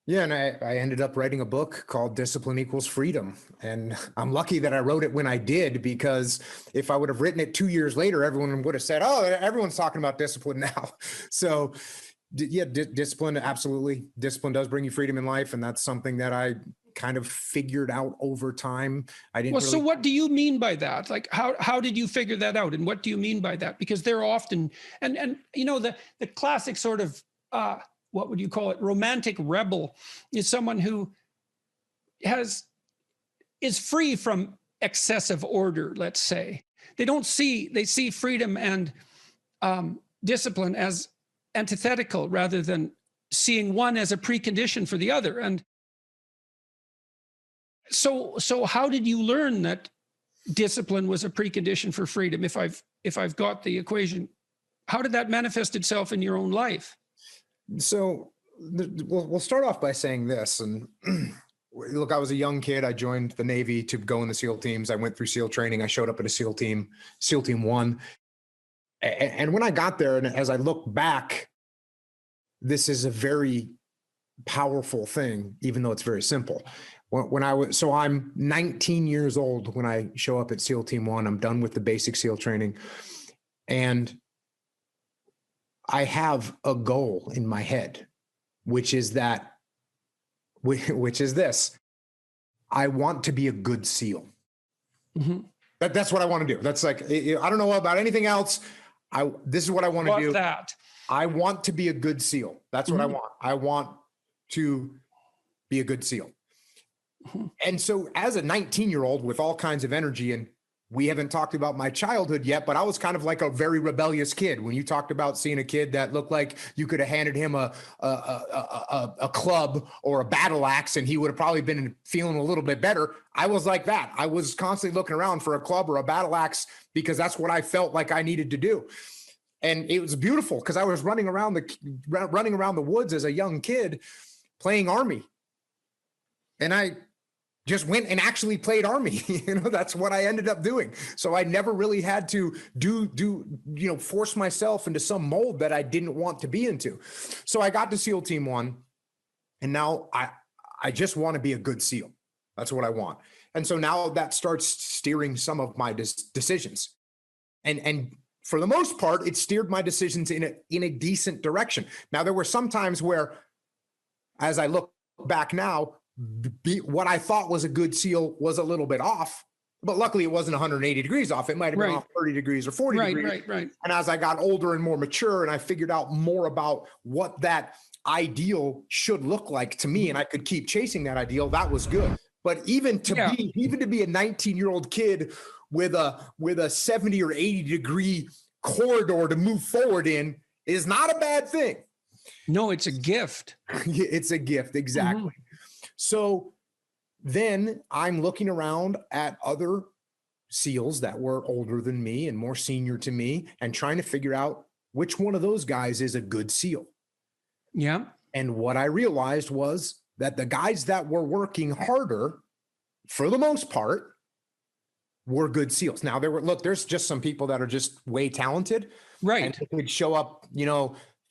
Yeah, and I ended up writing a book called Discipline Equals Freedom. And I'm lucky that I wrote it when I did, because if I would have written it 2 years later, everyone would have said, oh, everyone's talking about discipline now. So yeah, discipline, absolutely. Discipline does bring you freedom in life. And that's something that I kind of figured out over time. So what do you mean by that? Like, how did you figure that out? And what do you mean by that? Because they're often, and you know, the classic sort of, what would you call it? Romantic rebel is someone who is free from excessive order, let's say. They see freedom and discipline as antithetical rather than seeing one as a precondition for the other. And so how did you learn that discipline was a precondition for freedom? If I've got the equation, how did that manifest itself in your own life? So we'll start off by saying this. And look, I was a young kid. I joined the Navy to go in the SEAL teams. I went through SEAL training. I showed up at a SEAL team 1. And when I got there, and as I look back, this is a very powerful thing, even though it's very simple. So I'm 19 years old when I show up at SEAL Team 1. I'm done with the basic SEAL training. And I have a goal in my head, which is this. I want to be a good SEAL. Mm-hmm. That's what I want to do. That's like, I don't know about anything else. This is what I want to do. I want to be a good SEAL. That's what I want. I want to be a good SEAL. Mm-hmm. And so as a 19-year-old with all kinds of energy, and we haven't talked about my childhood yet, but I was kind of like a very rebellious kid. When you talked about seeing a kid that looked like you could have handed him a club or a battle axe and he would have probably been feeling a little bit better, I was like that. I was constantly looking around for a club or a battle axe because that's what I felt like I needed to do. And it was beautiful because I was running around the woods as a young kid playing Army. And I just went and actually played Army. That's what I ended up doing. So I never really had to force myself into some mold that I didn't want to be into. So I got to SEAL Team 1, and now I just want to be a good SEAL. That's what I want. And so now that starts steering some of my decisions. And for the most part, it steered my decisions in a decent direction. Now, there were some times where, as I look back now, what I thought was a good SEAL was a little bit off, but luckily it wasn't 180 degrees off. It might have been off 30 degrees or 40 degrees. Right. And as I got older and more mature, and I figured out more about what that ideal should look like to me, and I could keep chasing that ideal, that was good. But even to be a 19-year-old kid with a 70 or 80 degree corridor to move forward in is not a bad thing. No, it's a gift. It's a gift, exactly. So then I'm looking around at other SEALs that were older than me and more senior to me, and trying to figure out which one of those guys is a good SEAL. Yeah. And what I realized was that the guys that were working harder, for the most part, were good SEALs. Now, there's just some people that are just way talented. Right. And they would show up,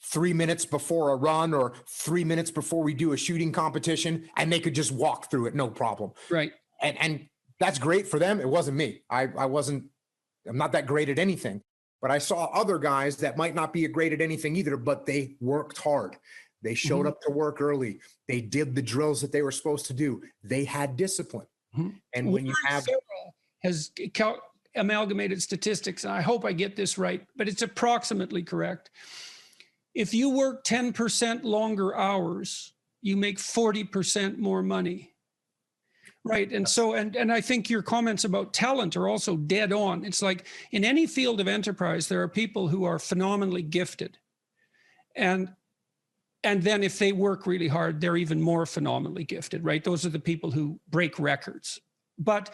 3 minutes before a run or 3 minutes before we do a shooting competition, and they could just walk through it, no problem. Right. And that's great for them. It wasn't me. I'm not that great at anything, but I saw other guys that might not be great at anything either, but they worked hard. They showed up to work early. They did the drills that they were supposed to do. They had discipline. And when you have has amalgamated statistics, and I hope I get this right, but it's approximately correct. If you work 10% longer hours, you make 40% more money. Right. And so, and I think your comments about talent are also dead on. It's like in any field of enterprise, there are people who are phenomenally gifted. And then if they work really hard, they're even more phenomenally gifted, right? Those are the people who break records. But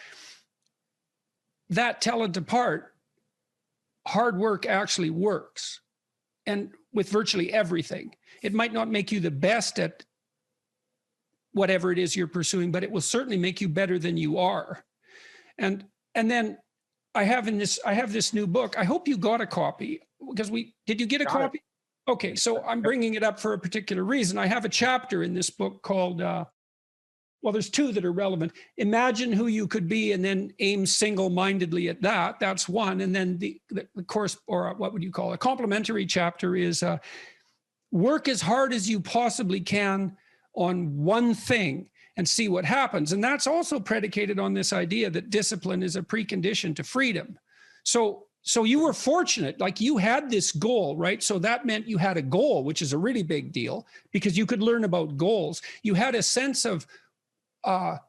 that talent apart, hard work actually works. And with virtually everything, it might not make you the best at whatever it is you're pursuing, but it will certainly make you better than you are. And then I have this new book. I hope you got a copy, because did you get a copy? Okay, so I'm bringing it up for a particular reason. I have a chapter in this book called, there's two that are relevant. Imagine who you could be and then aim single-mindedly at that. That's one. And then the course, or what would you call it? A complementary chapter is work as hard as you possibly can on one thing and see what happens. And that's also predicated on this idea that discipline is a precondition to freedom. So you were fortunate, like you had this goal, right? So that meant you had a goal, which is a really big deal because you could learn about goals. You had a sense of a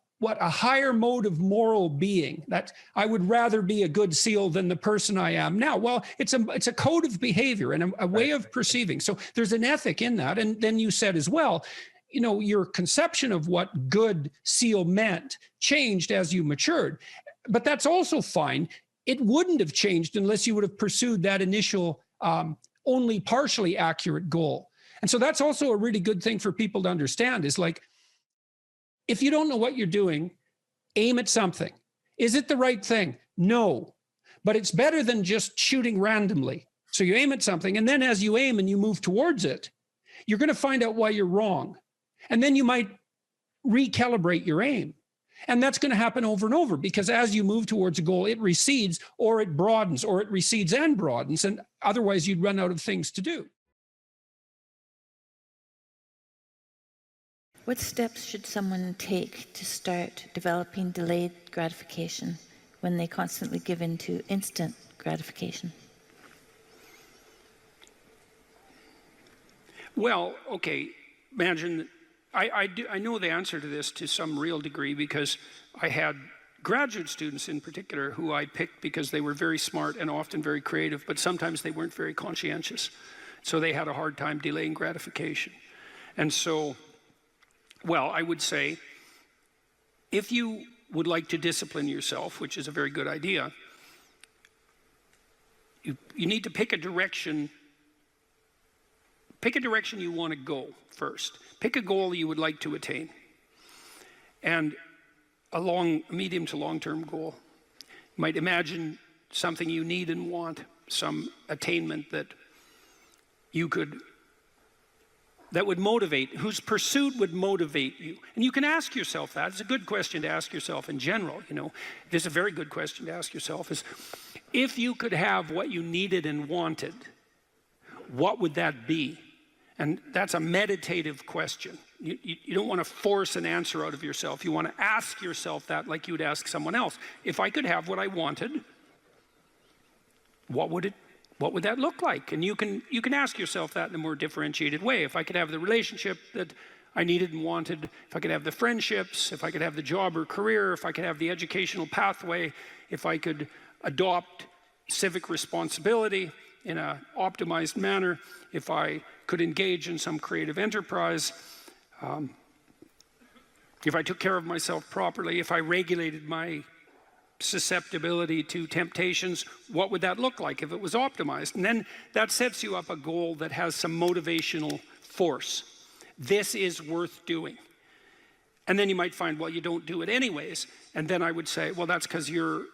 higher mode of moral being, that I would rather be a good SEAL than the person I am now. Well, it's a code of behavior and a way of perceiving. So there's an ethic in that. And then you said as well, your conception of what good SEAL meant changed as you matured, but that's also fine. It wouldn't have changed unless you would have pursued that initial only partially accurate goal. And so that's also a really good thing for people to understand, is like, if you don't know what you're doing, aim at something. Is it the right thing? No, but it's better than just shooting randomly. So you aim at something, and then as you aim and you move towards it, you're going to find out why you're wrong. And then you might recalibrate your aim. And that's going to happen over and over, because as you move towards a goal, it recedes or it broadens, or it recedes and broadens. And otherwise you'd run out of things to do. What steps should someone take to start developing delayed gratification when they constantly give in to instant gratification? Well, okay, imagine, I know the answer to this to some real degree, because I had graduate students in particular who I picked because they were very smart and often very creative, but sometimes they weren't very conscientious. So they had a hard time delaying gratification. And so, well, I would say, if you would like to discipline yourself, which is a very good idea, you need to pick a direction. Pick a direction you want to go first. Pick a goal you would like to attain, and a medium to long-term goal. You might imagine something you need and want, some attainment that you could that would motivate, whose pursuit would motivate you. And you can ask yourself that. It's a good question to ask yourself in general, you know. It's a very good question to ask yourself is, if you could have what you needed and wanted, what would that be? And that's a meditative question. You don't want to force an answer out of yourself. You want to ask yourself that like you would ask someone else. If I could have what I wanted, what would that look like? And you can ask yourself that in a more differentiated way. If I could have the relationship that I needed and wanted, if I could have the friendships, if I could have the job or career, if I could have the educational pathway, if I could adopt civic responsibility in an optimized manner, if I could engage in some creative enterprise, if I took care of myself properly, if I regulated my susceptibility to temptations, what would that look like if it was optimized? And then that sets you up a goal that has some motivational force. This is worth doing. And then you might find, well, you don't do it anyways. And then I would say, well, that's because you're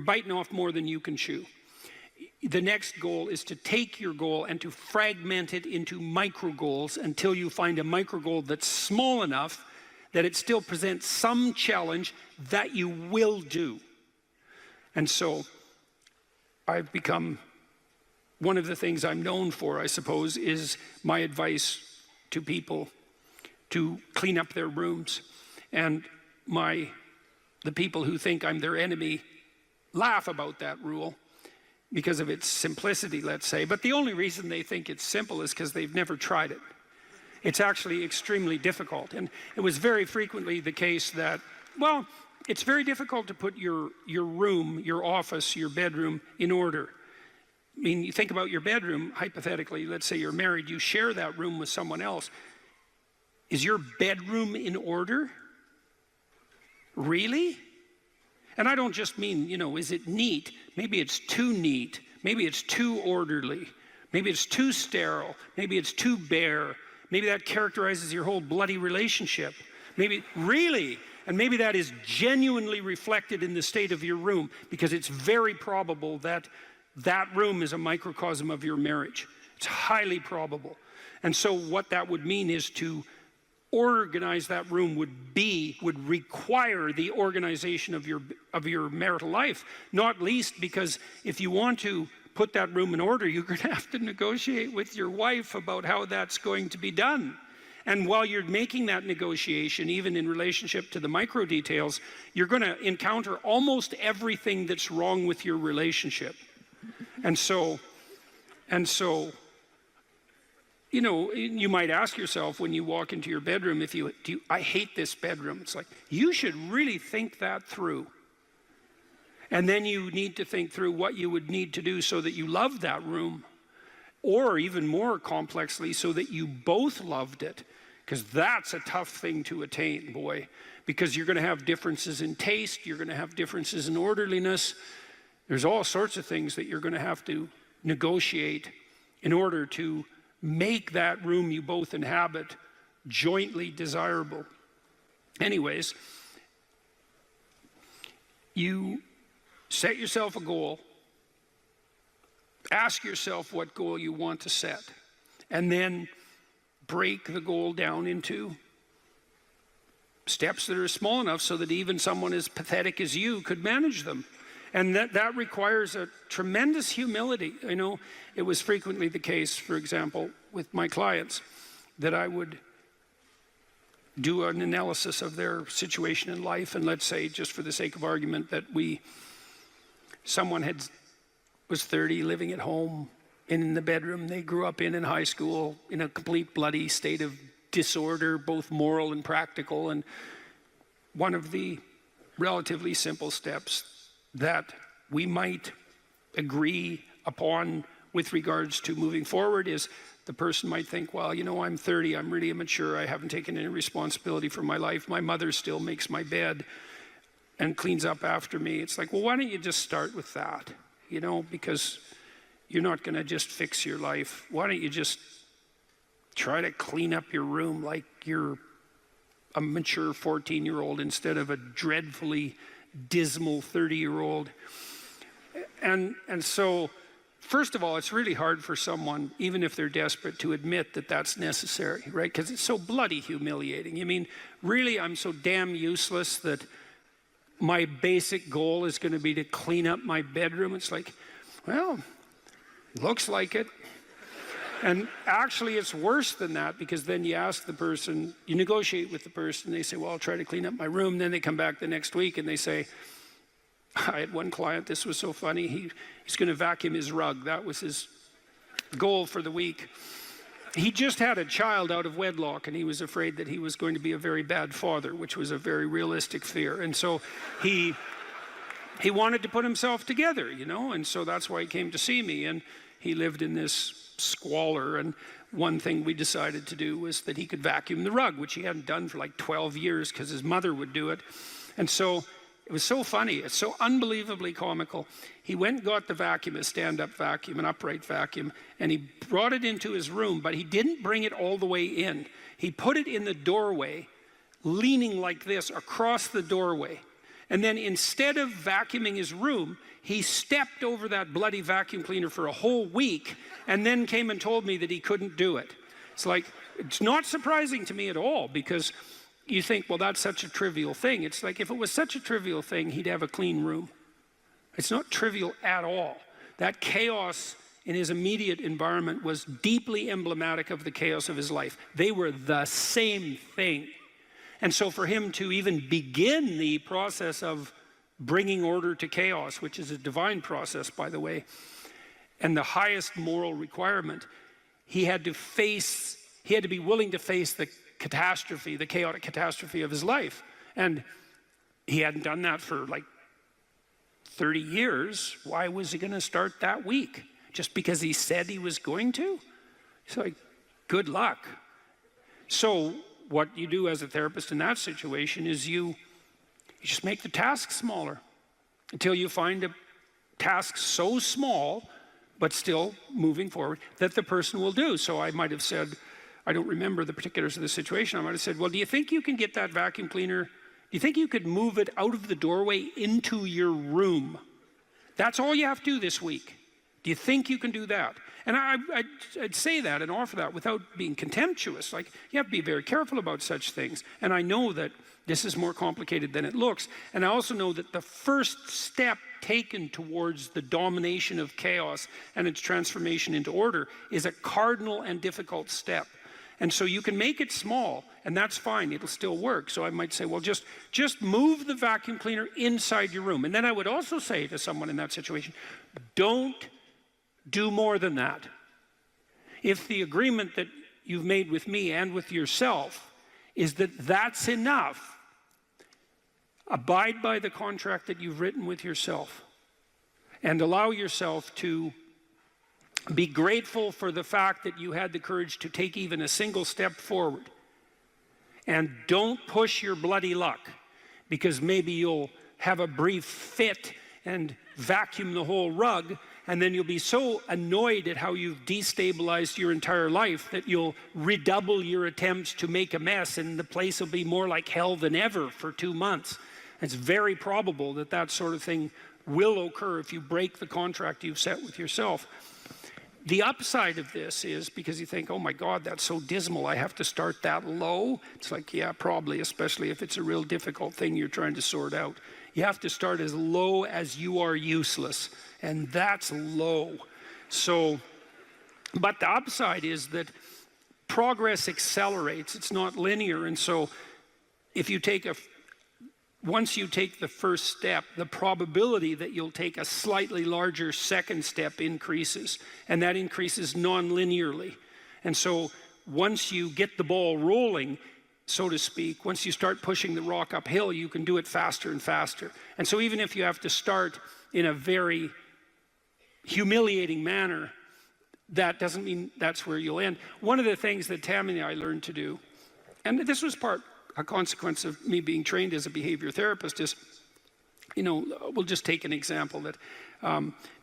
biting off more than you can chew. The next goal is to take your goal and to fragment it into micro goals until you find a micro goal that's small enough that it still presents some challenge that you will do. And so I've become, one of the things I'm known for, I suppose, is my advice to people to clean up their rooms. And the people who think I'm their enemy laugh about that rule because of its simplicity, let's say. But the only reason they think it's simple is because they've never tried it. It's actually extremely difficult. And it was very frequently the case that, well, it's very difficult to put your room, your office, your bedroom in order. I mean, you think about your bedroom, hypothetically, let's say you're married, you share that room with someone else. Is your bedroom in order? Really? And I don't just mean, you know, is it neat? Maybe it's too neat. Maybe it's too orderly. Maybe it's too sterile. Maybe it's too bare. Maybe that characterizes your whole bloody relationship. Maybe, really? And maybe that is genuinely reflected in the state of your room, because it's very probable that that room is a microcosm of your marriage. It's highly probable. And so what that would mean is to organize that room would require the organization of your marital life, not least because if you want to put that room in order, you're going to have to negotiate with your wife about how that's going to be done. And while you're making that negotiation, even in relationship to the micro details, you're going to encounter almost everything that's wrong with your relationship. And so, you know, you might ask yourself when you walk into your bedroom, I hate this bedroom. It's like, you should really think that through. And then you need to think through what you would need to do so that you love that room, or even more complexly, so that you both loved it. Because that's a tough thing to attain, boy, because you're going to have differences in taste, you're going to have differences in orderliness. There's all sorts of things that you're going to have to negotiate in order to make that room you both inhabit jointly desirable. Anyways, you set yourself a goal, ask yourself what goal you want to set, and then break the goal down into steps that are small enough so that even someone as pathetic as you could manage them. And that requires a tremendous humility. I know it was frequently the case, for example, with my clients, that I would do an analysis of their situation in life, and let's say, just for the sake of argument, that someone was 30, living at home in the bedroom they grew up in high school, in a complete bloody state of disorder, both moral and practical. And one of the relatively simple steps that we might agree upon with regards to moving forward is, the person might think, well, you know, I'm 30, I'm really immature, I haven't taken any responsibility for my life, my mother still makes my bed and cleans up after me. It's like, well, why don't you just start with that? You know, because you're not going to just fix your life. Why don't you just try to clean up your room like you're a mature 14-year-old instead of a dreadfully dismal 30-year-old. And so first of all, it's really hard for someone, even if they're desperate, to admit that that's necessary, right? Because it's so bloody humiliating. I mean, really, I'm so damn useless that my basic goal is going to be to clean up my bedroom. It's like, well, looks like it. And actually, it's worse than that, because then you ask the person, you negotiate with the person, they say, well, I'll try to clean up my room. Then they come back the next week and they say, I had one client, this was so funny, he's going to vacuum his rug. That was his goal for the week. He just had a child out of wedlock, and he was afraid that he was going to be a very bad father, which was a very realistic fear. And so he wanted to put himself together, you know, and so that's why he came to see me. And he lived in this squalor, and one thing we decided to do was that he could vacuum the rug, which he hadn't done for like 12 years because his mother would do it. And so it was so funny, it's so unbelievably comical. He went and got the vacuum, a stand-up vacuum, an upright vacuum, and he brought it into his room, but he didn't bring it all the way in. He put it in the doorway, leaning like this across the doorway. And then instead of vacuuming his room, he stepped over that bloody vacuum cleaner for a whole week and then came and told me that he couldn't do it. It's like, it's not surprising to me at all, because you think, well, that's such a trivial thing. It's like, if it was such a trivial thing, he'd have a clean room. It's not trivial at all. That chaos in his immediate environment was deeply emblematic of the chaos of his life. They were the same thing. And so for him to even begin the process of bringing order to chaos, which is a divine process, by the way, and the highest moral requirement, he had to be willing to face the catastrophe, the chaotic catastrophe of his life. And he hadn't done that for like 30 years. Why was he going to start that week? Just because he said he was going to? It's like, good luck. So what you do as a therapist in that situation is you just make the task smaller until you find a task so small, but still moving forward, that the person will do. So I might have said, I don't remember the particulars of the situation. I might have said, well, do you think you can get that vacuum cleaner? Do you think you could move it out of the doorway into your room? That's all you have to do this week. Do you think you can do that? And I'd say that and offer that without being contemptuous. Like, you have to be very careful about such things. And I know that this is more complicated than it looks. And I also know that the first step taken towards the domination of chaos and its transformation into order is a cardinal and difficult step. And so you can make it small, and that's fine, it'll still work. So I might say, well, just move the vacuum cleaner inside your room. And then I would also say to someone in that situation, don't do more than that. If the agreement that you've made with me and with yourself is that that's enough, abide by the contract that you've written with yourself, and allow yourself to be grateful for the fact that you had the courage to take even a single step forward. And don't push your bloody luck, because maybe you'll have a brief fit and vacuum the whole rug, and then you'll be so annoyed at how you've destabilized your entire life that you'll redouble your attempts to make a mess, and the place will be more like hell than ever for 2 months. It's very probable that that sort of thing will occur if you break the contract you've set with yourself. The upside of this is, because you think, oh my God, that's so dismal, I have to start that low. It's like, yeah, probably, especially if it's a real difficult thing you're trying to sort out. You have to start as low as you are useless, and that's low. So, but the upside is that progress accelerates. It's not linear, and so if you take once you take the first step, the probability that you'll take a slightly larger second step increases, and that increases non-linearly. And so once you get the ball rolling, so to speak, once you start pushing the rock uphill, you can do it faster and faster. And so even if you have to start in a very humiliating manner, that doesn't mean that's where you'll end. One of the things that Tammy and I learned to do, and this was a consequence of me being trained as a behavior therapist, is, you know, we'll just take an example that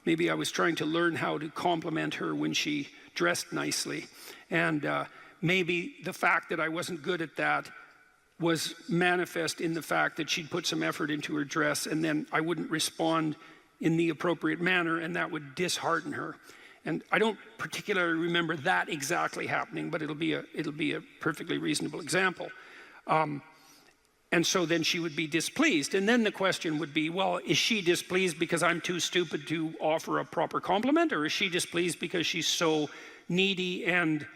maybe I was trying to learn how to compliment her when she dressed nicely. And maybe the fact that I wasn't good at that was manifest in the fact that she'd put some effort into her dress, and then I wouldn't respond in the appropriate manner, and that would dishearten her. And I don't particularly remember that exactly happening, but it'll be a perfectly reasonable example. And so then she would be displeased. And then the question would be, well, is she displeased because I'm too stupid to offer a proper compliment? Or is she displeased because she's so needy and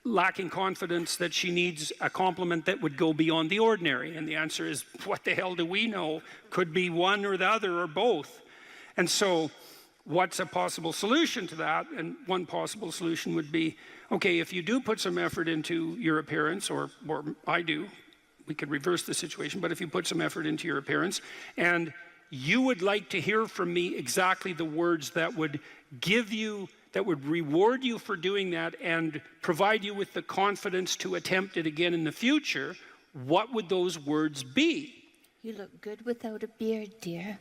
lacking confidence that she needs a compliment that would go beyond the ordinary? And the answer is, what the hell do we know? Could be one or the other or both. And so what's a possible solution to that? And one possible solution would be, okay, if you do put some effort into your appearance, or I do, we could reverse the situation, but if you put some effort into your appearance and you would like to hear from me exactly the words that would give you, that would reward you for doing that and provide you with the confidence to attempt it again in the future, what would those words be? You look good without a beard, dear.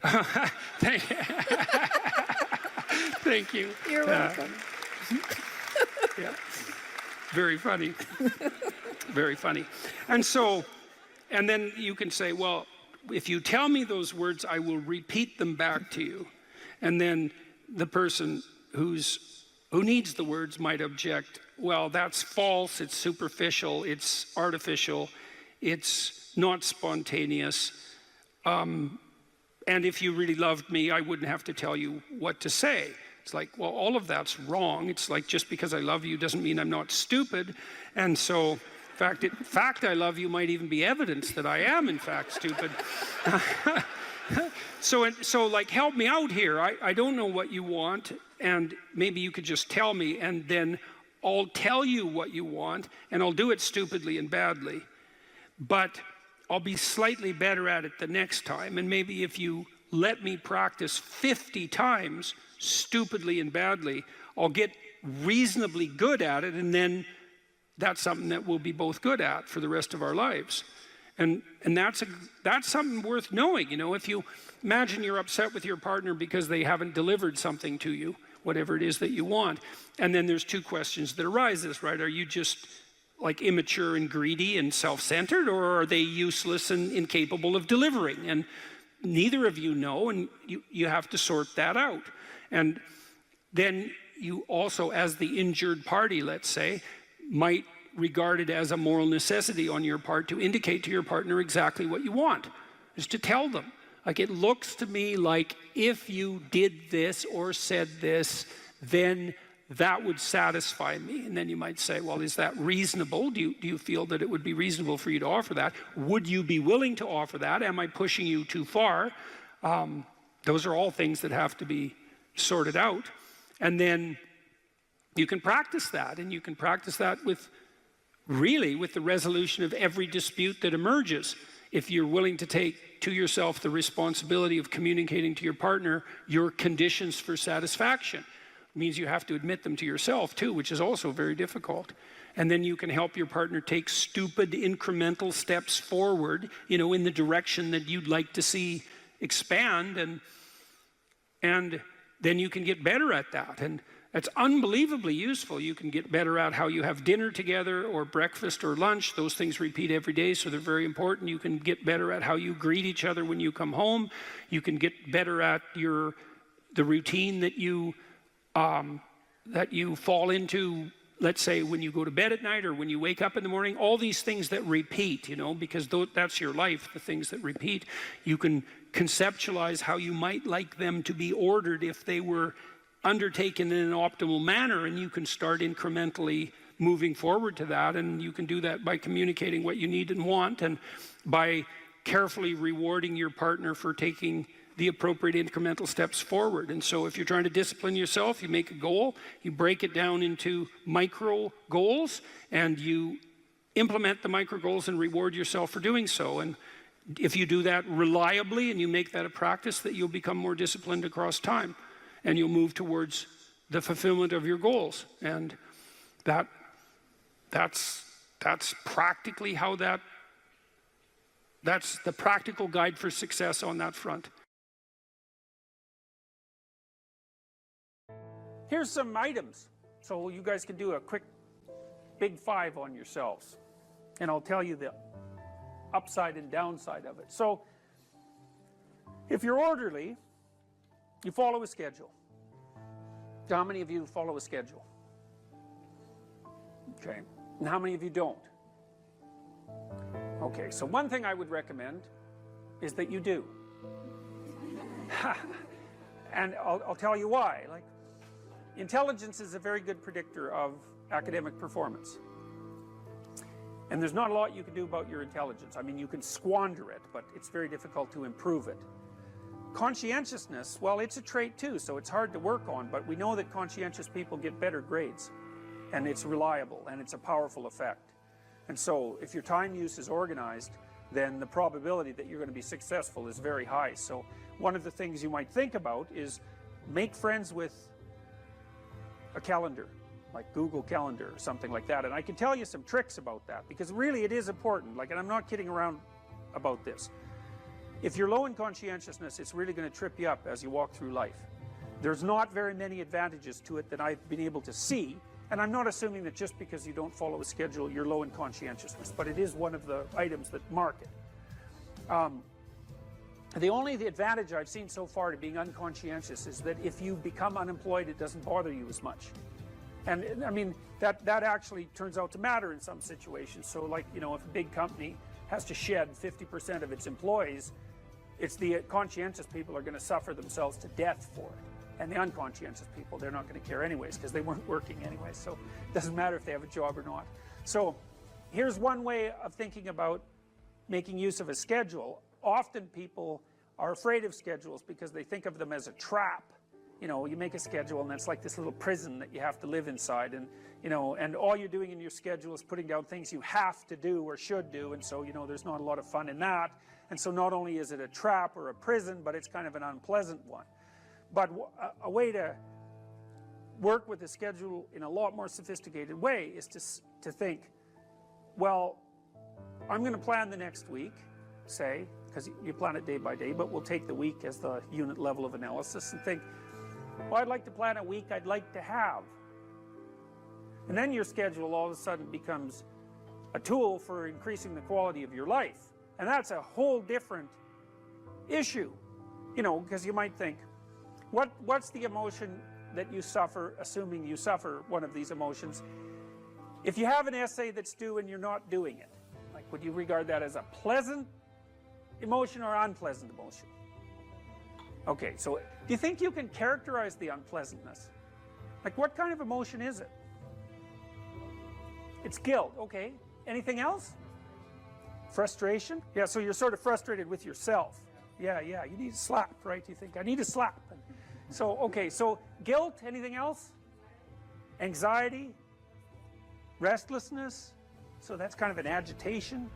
Thank you. You're welcome. Yeah. Very funny. Very funny. And so, and then you can say, well, if you tell me those words, I will repeat them back to you. And then the person who needs the words might object, well, that's false, it's superficial, it's artificial, it's not spontaneous. And if you really loved me, I wouldn't have to tell you what to say. It's like, well, all of that's wrong. It's like, just because I love you doesn't mean I'm not stupid. And so, in fact, I love you might even be evidence that I am, in fact, stupid. So like, help me out here. I don't know what you want, and maybe you could just tell me, and then I'll tell you what you want, and I'll do it stupidly and badly. But I'll be slightly better at it the next time, and maybe if you let me practice 50 times stupidly and badly, I'll get reasonably good at it, and then that's something that we'll be both good at for the rest of our lives. And that's something worth knowing. You know, if you imagine you're upset with your partner because they haven't delivered something to you, whatever it is that you want, and then there's two questions that arises, right? Are you just like immature and greedy and self-centered, or are they useless and incapable of delivering? And neither of you know, and you have to sort that out. And then you also, as the injured party, let's say, might regard it as a moral necessity on your part to indicate to your partner exactly what you want, is to tell them. Like, it looks to me like if you did this or said this, then that would satisfy me. And then you might say, well, is that reasonable? Do you feel that it would be reasonable for you to offer that? Would you be willing to offer that? Am I pushing you too far? Those are all things that have to be sorted out. And then you can practice that, and you can practice that with the resolution of every dispute that emerges. If you're willing to take to yourself the responsibility of communicating to your partner your conditions for satisfaction, it means you have to admit them to yourself too, which is also very difficult. And then you can help your partner take stupid incremental steps forward, you know, in the direction that you'd like to see expand, and then you can get better at that. And that's unbelievably useful. You can get better at how you have dinner together, or breakfast or lunch. Those things repeat every day, so they're very important. You can get better at how you greet each other when you come home. You can get better at the routine that you fall into, let's say, when you go to bed at night or when you wake up in the morning. All these things that repeat, you know, because that's your life, the things that repeat. You can conceptualize how you might like them to be ordered if they were undertaken in an optimal manner, and you can start incrementally moving forward to that. And you can do that by communicating what you need and want, and by carefully rewarding your partner for taking the appropriate incremental steps forward. And so if you're trying to discipline yourself, you make a goal, you break it down into micro goals, and you implement the micro goals and reward yourself for doing so. And if you do that reliably and you make that a practice, that you'll become more disciplined across time, and you'll move towards the fulfillment of your goals. And that's practically how that's the practical guide for success on that front. Here's some items, so you guys can do a quick big five on yourselves, and I'll tell you the upside and downside of it. So if you're orderly, You follow a schedule. How many of you follow a schedule? Okay. And how many of you don't? Okay, so one thing I would recommend is that you do. And I'll tell you why. Like, intelligence is a very good predictor of academic performance. And there's not a lot you can do about your intelligence. I mean, you can squander it, but it's very difficult to improve it. Conscientiousness, well, it's a trait too, so it's hard to work on, but we know that conscientious people get better grades. And it's reliable, and it's a powerful effect. And so, if your time use is organized, then the probability that you're going to be successful is very high. So, one of the things you might think about is make friends with a calendar, like Google Calendar or something like that. And I can tell you some tricks about that, because really it is important. Like, and I'm not kidding around about this. If you're low in conscientiousness, it's really going to trip you up as you walk through life. There's not very many advantages to it that I've been able to see. And I'm not assuming that just because you don't follow a schedule, you're low in conscientiousness, but it is one of the items that mark it. The advantage I've seen so far to being unconscientious is that if you become unemployed, it doesn't bother you as much. And I mean, that actually turns out to matter in some situations. So like, you know, if a big company has to shed 50% of its employees, it's the conscientious people are going to suffer themselves to death for it. And the unconscientious people, they're not going to care anyways, because they weren't working anyways. So it doesn't matter if they have a job or not. So here's one way of thinking about making use of a schedule. Often people are afraid of schedules because they think of them as a trap. You know, you make a schedule and it's like this little prison that you have to live inside. And, you know, and all you're doing in your schedule is putting down things you have to do or should do. And so, you know, there's not a lot of fun in that. And so not only is it a trap or a prison, but it's kind of an unpleasant one. But a way to work with a schedule in a lot more sophisticated way is to think, well, I'm going to plan the next week, say, because you plan it day by day, but we'll take the week as the unit level of analysis and think, well, I'd like to plan a week I'd like to have. And then your schedule all of a sudden becomes a tool for increasing the quality of your life. And that's a whole different issue, you know, because you might think, what's the emotion that you suffer, assuming you suffer one of these emotions? If you have an essay that's due and you're not doing it, like, would you regard that as a pleasant emotion or unpleasant emotion? Okay, so do you think you can characterize the unpleasantness? Like, what kind of emotion is it? It's guilt, okay. Anything else? Frustration? Yeah, so you're sort of frustrated with yourself. Yeah, you need a slap, right? You think, I need a slap. So, okay, so guilt, anything else? Anxiety? Restlessness? So that's kind of an agitation.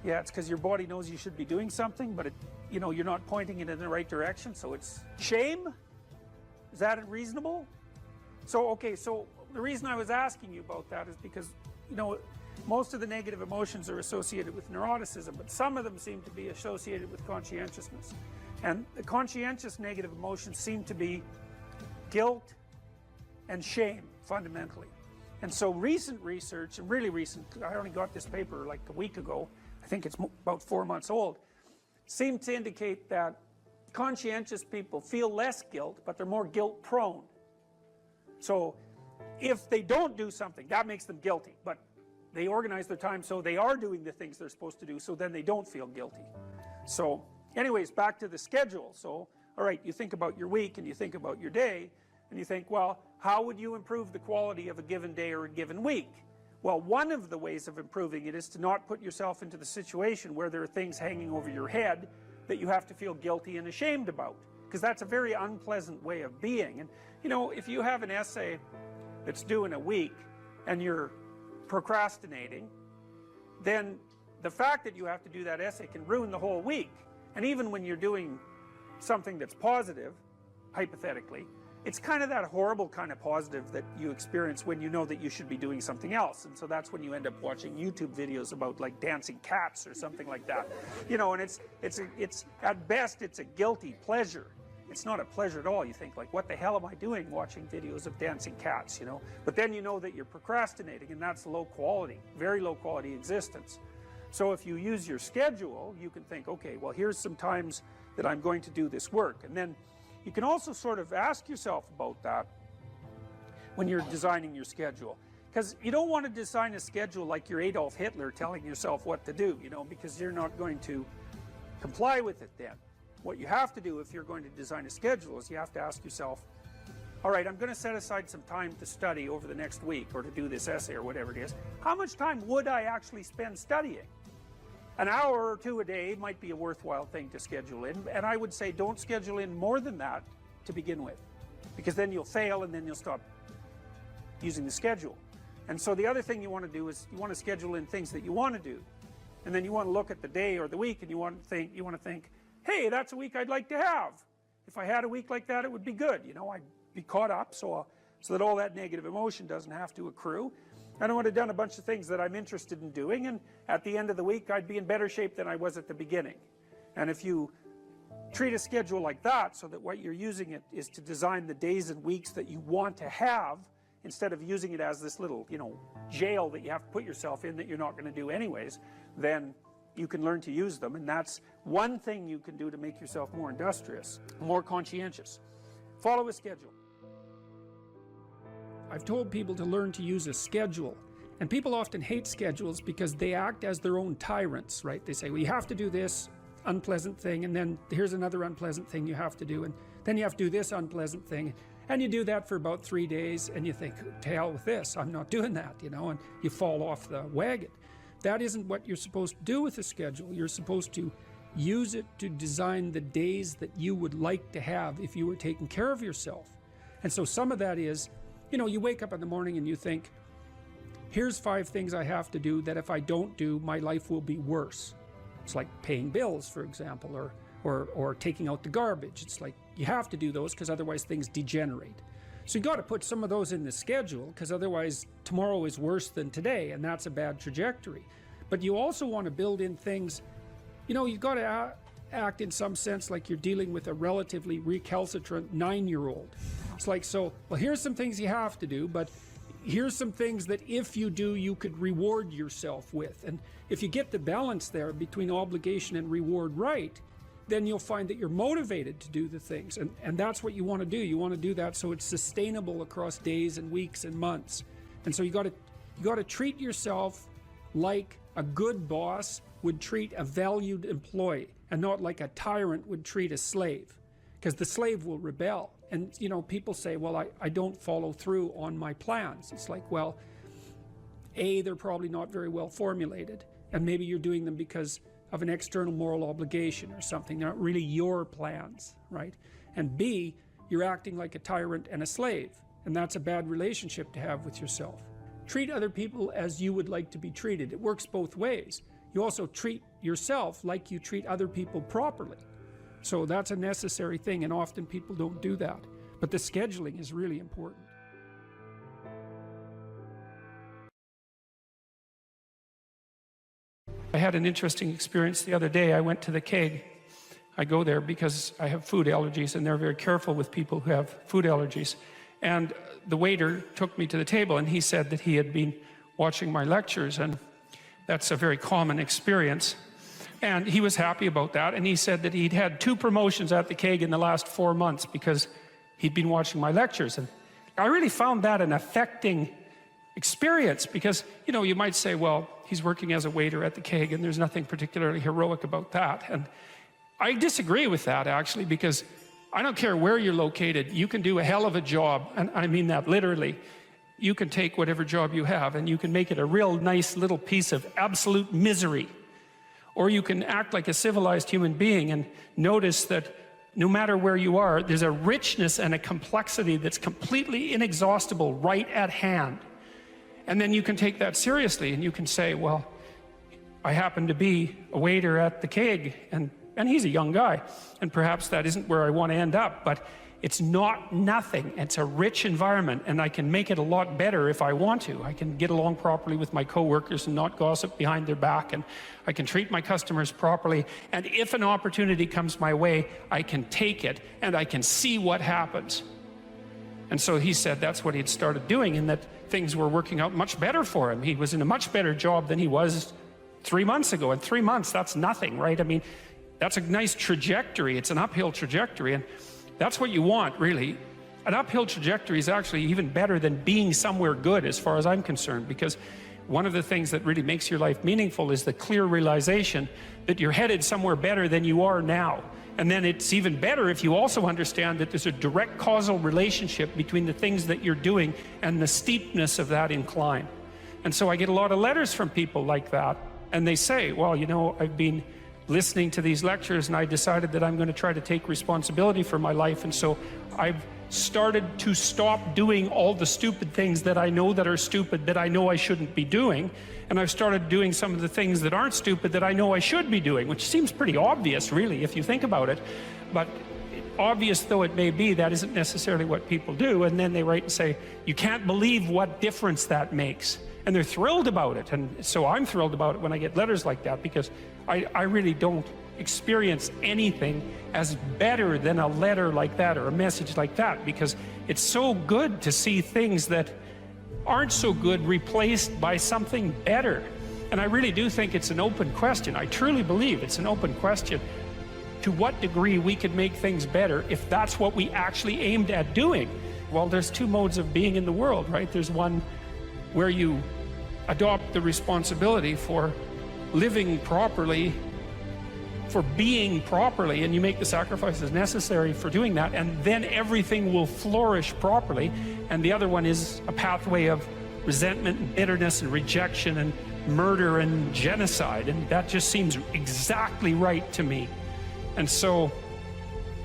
Yeah, it's because your body knows you should be doing something, but you know, you're not pointing it in the right direction, so it's shame? Is that reasonable? So, okay, so the reason I was asking you about that is because, you know, most of the negative emotions are associated with neuroticism, but some of them seem to be associated with conscientiousness. And the conscientious negative emotions seem to be guilt and shame, fundamentally. And so recent research, and really recent, I only got this paper like a week ago, I think it's about 4 months old, seem to indicate that conscientious people feel less guilt, but they're more guilt prone. So if they don't do something, that makes them guilty, but they organize their time so they are doing the things they're supposed to do, so then they don't feel guilty. So anyways, back to the schedule. So, all right, you think about your week and you think about your day, and you think, well, how would you improve the quality of a given day or a given week? Well, one of the ways of improving it is to not put yourself into the situation where there are things hanging over your head that you have to feel guilty and ashamed about, because that's a very unpleasant way of being. And, you know, if you have an essay that's due in a week and you're procrastinating, then the fact that you have to do that essay can ruin the whole week. And even when you're doing something that's positive, hypothetically, it's kind of that horrible kind of positive that you experience when you know that you should be doing something else. And so that's when you end up watching YouTube videos about like dancing cats or something like that. You know, and it's at best it's a guilty pleasure. It's not a pleasure at all. You think like, what the hell am I doing watching videos of dancing cats, you know? But then you know that you're procrastinating, and that's low quality, very low quality existence. So if you use your schedule, you can think, okay, well, here's some times that I'm going to do this work. And then You can also sort of ask yourself about that when you're designing your schedule. Because you don't want to design a schedule like you're Adolf Hitler telling yourself what to do, you know, because you're not going to comply with it then. What you have to do if you're going to design a schedule is you have to ask yourself, all right, I'm going to set aside some time to study over the next week or to do this essay or whatever it is. How much time would I actually spend studying? An hour or two a day might be a worthwhile thing to schedule in, and I would say don't schedule in more than that to begin with, because then you'll fail and then you'll stop using the schedule. And so the other thing you want to do is you want to schedule in things that you want to do, and then you want to look at the day or the week and you want to think, hey, that's a week I'd like to have. If I had a week like that, it would be good. You know, I'd be caught up so that all that negative emotion doesn't have to accrue. And I would have done a bunch of things that I'm interested in doing, and at the end of the week I'd be in better shape than I was at the beginning. And if you treat a schedule like that, so that what you're using it is to design the days and weeks that you want to have, instead of using it as this little, you know, jail that you have to put yourself in that you're not going to do anyways, then you can learn to use them. And that's one thing you can do to make yourself more industrious, more conscientious. Follow a schedule. I've told people to learn to use a schedule, and people often hate schedules because they act as their own tyrants, right? They say, well, you have to do this unpleasant thing, and then here's another unpleasant thing you have to do, and then you have to do this unpleasant thing, and you do that for about 3 days, and you think, to hell with this, I'm not doing that, you know, and you fall off the wagon. That isn't what you're supposed to do with a schedule. You're supposed to use it to design the days that you would like to have if you were taking care of yourself. And so some of that is, you know, you wake up in the morning and you think, here's 5 things I have to do that if I don't do, my life will be worse. It's like paying bills, for example, or taking out the garbage. It's like you have to do those because otherwise things degenerate. So you got to put some of those in the schedule, because otherwise tomorrow is worse than today, and that's a bad trajectory. But you also want to build in things, you know, you got to act in some sense like you're dealing with a relatively recalcitrant 9-year-old. It's like, so, well, here's some things you have to do, but here's some things that if you do, you could reward yourself with. And if you get the balance there between obligation and reward right, then you'll find that you're motivated to do the things. And that's what you want to do. You want to do that so it's sustainable across days and weeks and months. And so you got to treat yourself like a good boss would treat a valued employee, and not like a tyrant would treat a slave, because the slave will rebel. And, you know, people say, well, I don't follow through on my plans. It's like, well, A, they're probably not very well formulated, and maybe you're doing them because of an external moral obligation or something. They're not really your plans, right? And B, you're acting like a tyrant and a slave, and that's a bad relationship to have with yourself. Treat other people as you would like to be treated. It works both ways. You also treat yourself like you treat other people properly. So that's a necessary thing, and often people don't do that. But the scheduling is really important. I had an interesting experience the other day. I went to the keg. I go there because I have food allergies, and they're very careful with people who have food allergies. And the waiter took me to the table, and he said that he had been watching my lectures, and that's a very common experience. And he was happy about that, and he said that he'd had 2 promotions at the keg in the last 4 months because he'd been watching my lectures. And I really found that an affecting experience, because, you know, you might say, well, he's working as a waiter at the keg and there's nothing particularly heroic about that. And I disagree with that, actually, because I don't care where you're located, you can do a hell of a job, and I mean that literally. You can take whatever job you have and you can make it a real nice little piece of absolute misery. Or you can act like a civilized human being and notice that no matter where you are, there's a richness and a complexity that's completely inexhaustible right at hand. And then you can take that seriously, and you can say, well, I happen to be a waiter at the keg, and he's a young guy, and perhaps that isn't where I want to end up, but it's not nothing. It's a rich environment, and I can make it a lot better if I want to. I can get along properly with my coworkers and not gossip behind their back, and I can treat my customers properly, and if an opportunity comes my way, I can take it, and I can see what happens. And so he said that's what he'd started doing, and that things were working out much better for him. He was in a much better job than he was 3 months ago. And 3 months, that's nothing, right? I mean, that's a nice trajectory. It's an uphill trajectory. And That's what you want, really. An uphill trajectory is actually even better than being somewhere good, as far as I'm concerned, because one of the things that really makes your life meaningful is the clear realization that you're headed somewhere better than you are now. And then it's even better if you also understand that there's a direct causal relationship between the things that you're doing and the steepness of that incline. And so I get a lot of letters from people like that, and they say, well, you know, I've been listening to these lectures and I decided that I'm going to try to take responsibility for my life, and so I've started to stop doing all the stupid things that I know that are stupid, that I know I shouldn't be doing, and I've started doing some of the things that aren't stupid that I know I should be doing, which seems pretty obvious, really, if you think about it. But obvious though it may be, that isn't necessarily what people do. And then they write and say, you can't believe what difference that makes. And they're thrilled about it. And so I'm thrilled about it when I get letters like that, because I really don't experience anything as better than a letter like that or a message like that, because it's so good to see things that aren't so good replaced by something better. And I really do think it's an open question. I truly believe it's an open question to what degree we could make things better if that's what we actually aimed at doing. Well, there's two modes of being in the world, right? There's one where you adopt the responsibility for living properly, for being properly, and you make the sacrifices necessary for doing that, and then everything will flourish properly. And the other one is a pathway of resentment and bitterness and rejection and murder and genocide, and that just seems exactly right to me. And so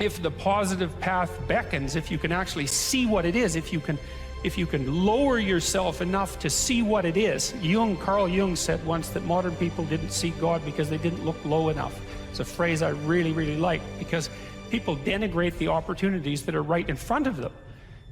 if the positive path beckons, if you can actually see what it is, if you can lower yourself enough to see what it is. Carl Jung said once that modern people didn't see God because they didn't look low enough. It's a phrase I really, really like, because people denigrate the opportunities that are right in front of them.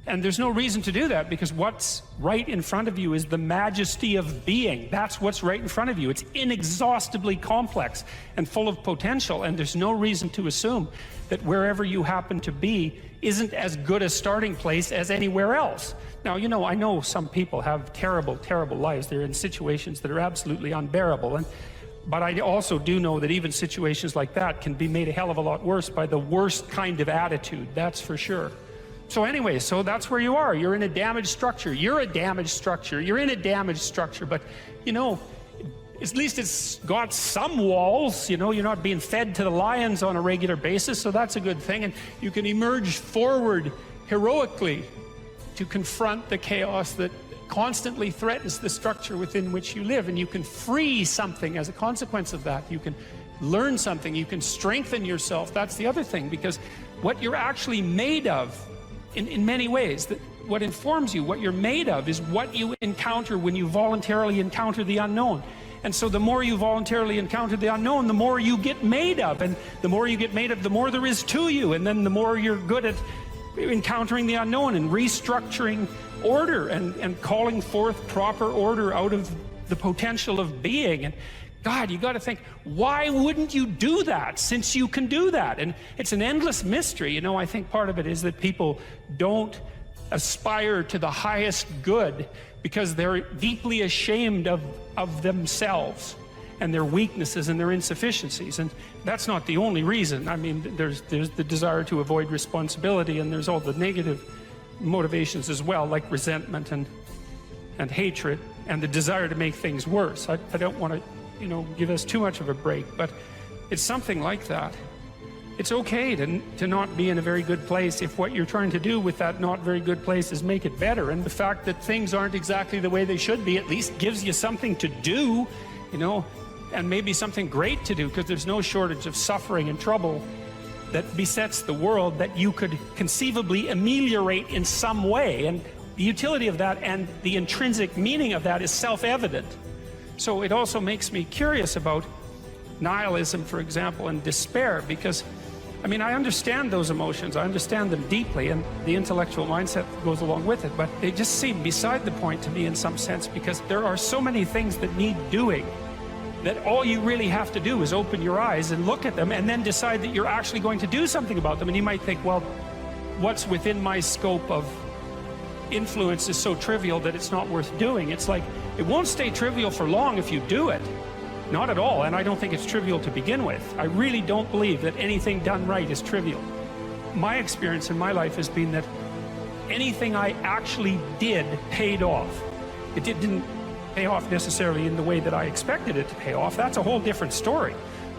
And there's no reason to do that, because what's right in front of you is the majesty of being. That's what's right in front of you. It's inexhaustibly complex and full of potential, and there's no reason to assume that wherever you happen to be isn't as good a starting place as anywhere else. Now, you know, I know some people have terrible, terrible lives. They're in situations that are absolutely unbearable. But I also do know that even situations like that can be made a hell of a lot worse by the worst kind of attitude, that's for sure. So anyway, so that's where you are. You're in a damaged structure. You're a damaged structure. You're in a damaged structure. But, you know, at least it's got some walls. You know, you're not being fed to the lions on a regular basis, so that's a good thing. And you can emerge forward heroically to confront the chaos that constantly threatens the structure within which you live. And you can free something as a consequence of that. You can learn something. You can strengthen yourself. That's the other thing, because what you're actually made of, in many ways, that what informs you, what you're made of, is what you encounter when you voluntarily encounter the unknown. And so the more you voluntarily encounter the unknown, the more you get made of. And the more you get made of, the more there is to you. And then the more you're good at encountering the unknown and restructuring order and calling forth proper order out of the potential of being. And God, you got to think, why wouldn't you do that, since you can do that? And it's an endless mystery. You know, I think part of it is that people don't aspire to the highest good because they're deeply ashamed of themselves and their weaknesses and their insufficiencies. And that's not the only reason. I mean, there's the desire to avoid responsibility, and there's all the negative motivations as well, like resentment and hatred, and the desire to make things worse. I don't want to, you know, give us too much of a break, but it's something like that. It's okay to not be in a very good place if what you're trying to do with that not very good place is make it better. And the fact that things aren't exactly the way they should be at least gives you something to do, you know, and maybe something great to do, because there's no shortage of suffering and trouble that besets the world that you could conceivably ameliorate in some way. And the utility of that and the intrinsic meaning of that is self-evident. So it also makes me curious about nihilism, for example, and despair, because I mean, I understand those emotions, I understand them deeply, and the intellectual mindset goes along with it, but they just seem beside the point to me in some sense, because there are so many things that need doing that all you really have to do is open your eyes and look at them and then decide that you're actually going to do something about them. And you might think, well, what's within my scope of influence is so trivial that it's not worth doing. It's like, it won't stay trivial for long if you do it. Not at all, and I don't think it's trivial to begin with. I really don't believe that anything done right is trivial. my experience in my life has been that anything I actually did paid off. It didn't pay off necessarily in the way that I expected it to pay off. That's a whole different story.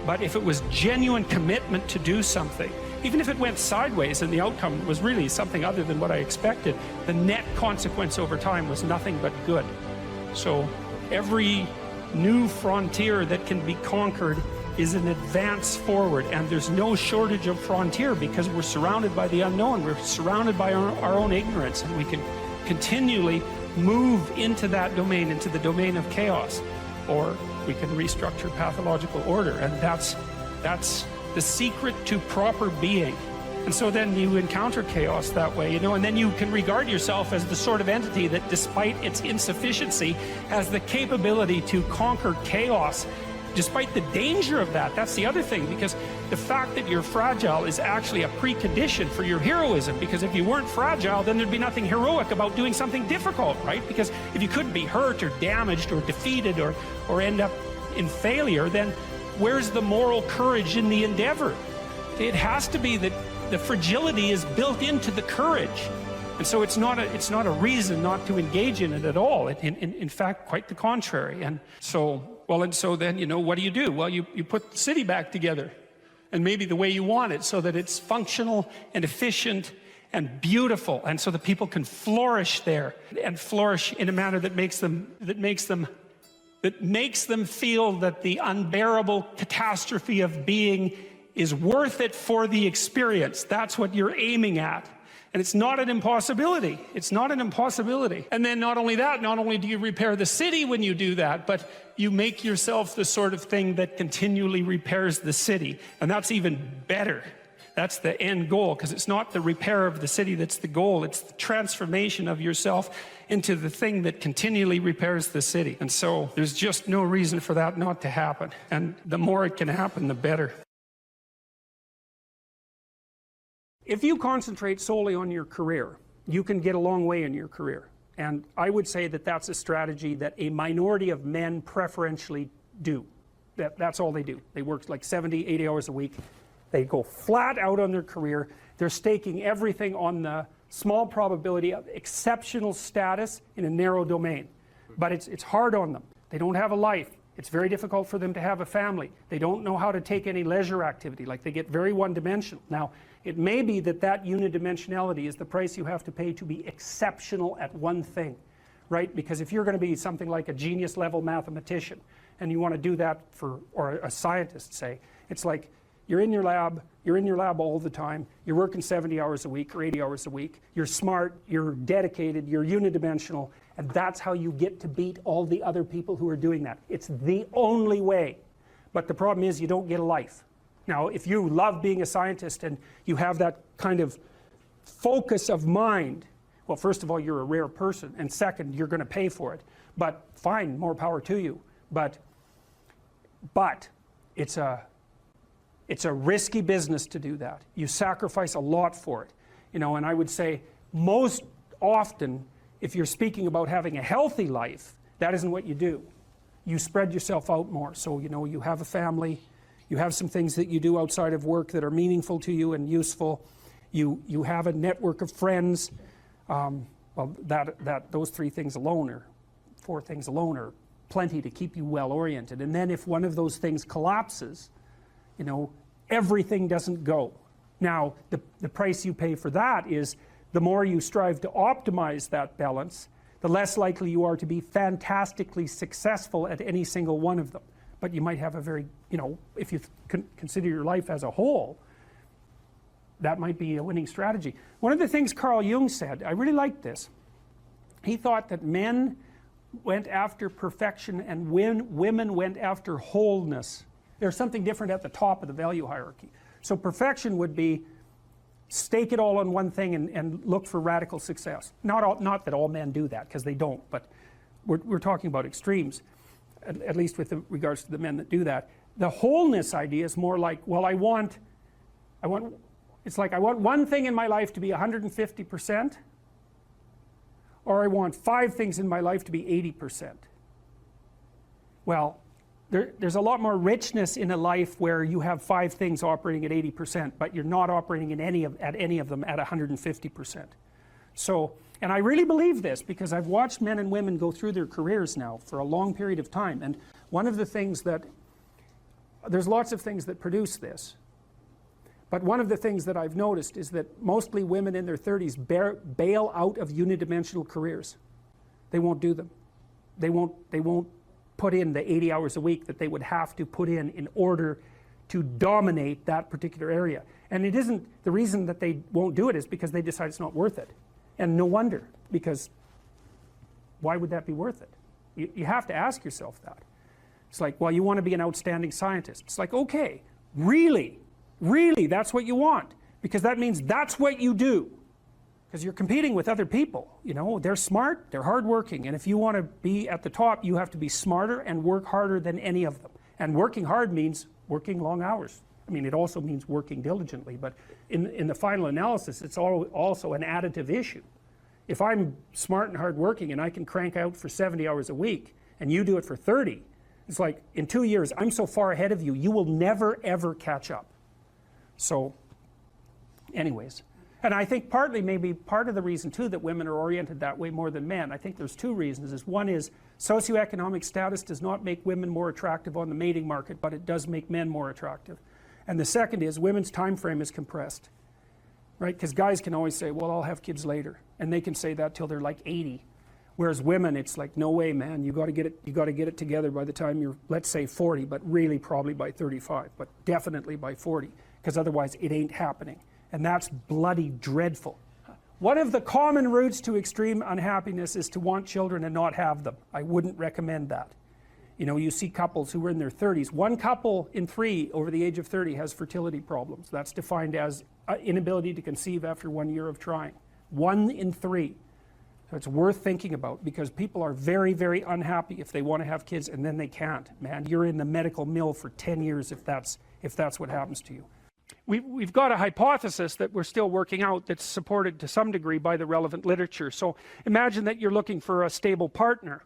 But if it was genuine commitment to do something, even if it went sideways and the outcome was really something other than what I expected, the net consequence over time was nothing but good. So every new frontier that can be conquered is an advance forward, and there's no shortage of frontier because we're surrounded by the unknown. We're surrounded by our own ignorance, and we can continually move into that domain, into the domain of chaos, or we can restructure pathological order, and that's the secret to proper being. And so then you encounter chaos that way, you know, and then you can regard yourself as the sort of entity that, despite its insufficiency, has the capability to conquer chaos, despite the danger of that. That's the other thing, because the fact that you're fragile is actually a precondition for your heroism, because if you weren't fragile, then there'd be nothing heroic about doing something difficult, right? Because if you couldn't be hurt or damaged or defeated or end up in failure, then where's the moral courage in the endeavor? It has to be that the fragility is built into the courage. And so it's not a reason not to engage in it at all. In fact, quite the contrary. And so then, you know, what do? Well, you put the city back together, and maybe the way you want it, so that it's functional and efficient and beautiful, and so that people can flourish there, and flourish in a manner that makes them feel that the unbearable catastrophe of being is worth it for the experience. That's what you're aiming at. And it's not an impossibility. It's not an impossibility. And then not only that, not only do you repair the city when you do that, but you make yourself the sort of thing that continually repairs the city. And that's even better. That's the end goal, because it's not the repair of the city that's the goal. It's the transformation of yourself into the thing that continually repairs the city. And so there's just no reason for that not to happen. And the more it can happen, the better. If you concentrate solely on your career, you can get a long way in your career. And I would say that that's a strategy that a minority of men preferentially do. That's all they do. They work like 70, 80 hours a week. They go flat out on their career. They're staking everything on the small probability of exceptional status in a narrow domain. But it's hard on them. They don't have a life. It's very difficult for them to have a family. They don't know how to take any leisure activity. Like, they get very one-dimensional. Now, it may be that that unidimensionality is the price you have to pay to be exceptional at one thing, right? Because if you're going to be something like a genius-level mathematician, and you want to do that or a scientist, say, it's like you're in your lab all the time, you're working 70 hours a week or 80 hours a week, you're smart, you're dedicated, you're unidimensional, and that's how you get to beat all the other people who are doing that. It's the only way. But the problem is you don't get a life. Now, if you love being a scientist and you have that kind of focus of mind, well, first of all, you're a rare person, and second, you're going to pay for it. But fine, more power to you. But it's a risky business to do that. You sacrifice a lot for it. You know, and I would say most often, if you're speaking about having a healthy life, that isn't what you do. You spread yourself out more. So, you know, you have a family, you have some things that you do outside of work that are meaningful to you and useful. You have a network of friends. Well, those 3 things alone, or 4 things alone, are plenty to keep you well oriented. And then if one of those things collapses, you know, everything doesn't go. Now, the price you pay for that is the more you strive to optimize that balance, the less likely you are to be fantastically successful at any single one of them. But you might have a very, you know, if you consider your life as a whole, that might be a winning strategy. One of the things Carl Jung said, I really liked this. He thought that men went after perfection and women went after wholeness. There's something different at the top of the value hierarchy. So perfection would be stake it all on one thing and look for radical success. Not that all men do that, because they don't, but we're talking about extremes, at least with regards to the men that do that. The wholeness idea is more like, well, it's like I want one thing in my life to be 150%, or I want 5 things in my life to be 80%. Well, there's a lot more richness in a life where you have 5 things operating at 80%, but you're not operating at any of them at 150%. So, and I really believe this because I've watched men and women go through their careers now for a long period of time, and one of the things that, there's lots of things that produce this, but one of the things that I've noticed is that mostly women in their 30s bail out of unidimensional careers. They won't do them. They won't put in the 80 hours a week that they would have to put in order to dominate that particular area. And it isn't, the reason that they won't do it is because they decide it's not worth it. And no wonder, because why would that be worth it? You have to ask yourself that. It's like, well, you want to be an outstanding scientist. It's like, okay, really, that's what you want, because that means that's what you do. Because you're competing with other people, you know, they're smart, they're hardworking, and if you want to be at the top, you have to be smarter and work harder than any of them. And working hard means working long hours. I mean, it also means working diligently, but in the final analysis, it's also an additive issue. If I'm smart and hardworking and I can crank out for 70 hours a week, and you do it for 30, it's like, in 2 years, I'm so far ahead of you, you will never, ever catch up. So, anyways. And I think partly, maybe part of the reason too that women are oriented that way more than men, I think there's 2 reasons. One is socioeconomic status does not make women more attractive on the mating market, but it does make men more attractive. And the second is women's time frame is compressed, right? Because guys can always say, well, I'll have kids later, and they can say that till they're like 80. Whereas women, it's like, no way, man, you got to get it together by the time you're, let's say 40, but really probably by 35, but definitely by 40, because otherwise it ain't happening. And that's bloody dreadful. One of the common routes to extreme unhappiness is to want children and not have them. I wouldn't recommend that. You know, you see couples who are in their 30s. 1 couple in 3 over the age of 30 has fertility problems. That's defined as inability to conceive after 1 year of trying. 1 in 3. So it's worth thinking about, because people are very, very unhappy if they want to have kids and then they can't. Man, you're in the medical mill for 10 years if that's what happens to you. We've got a hypothesis that we're still working out that's supported to some degree by the relevant literature. So imagine that you're looking for a stable partner,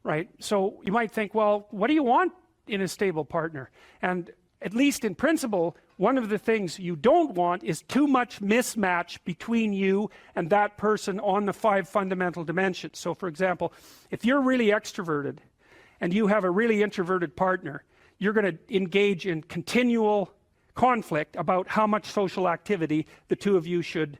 right? So you might think, well, what do you want in a stable partner? And at least in principle, one of the things you don't want is too much mismatch between you and that person on the 5 fundamental dimensions. So for example, if you're really extroverted and you have a really introverted partner, you're going to engage in continual conflict about how much social activity the 2 of you should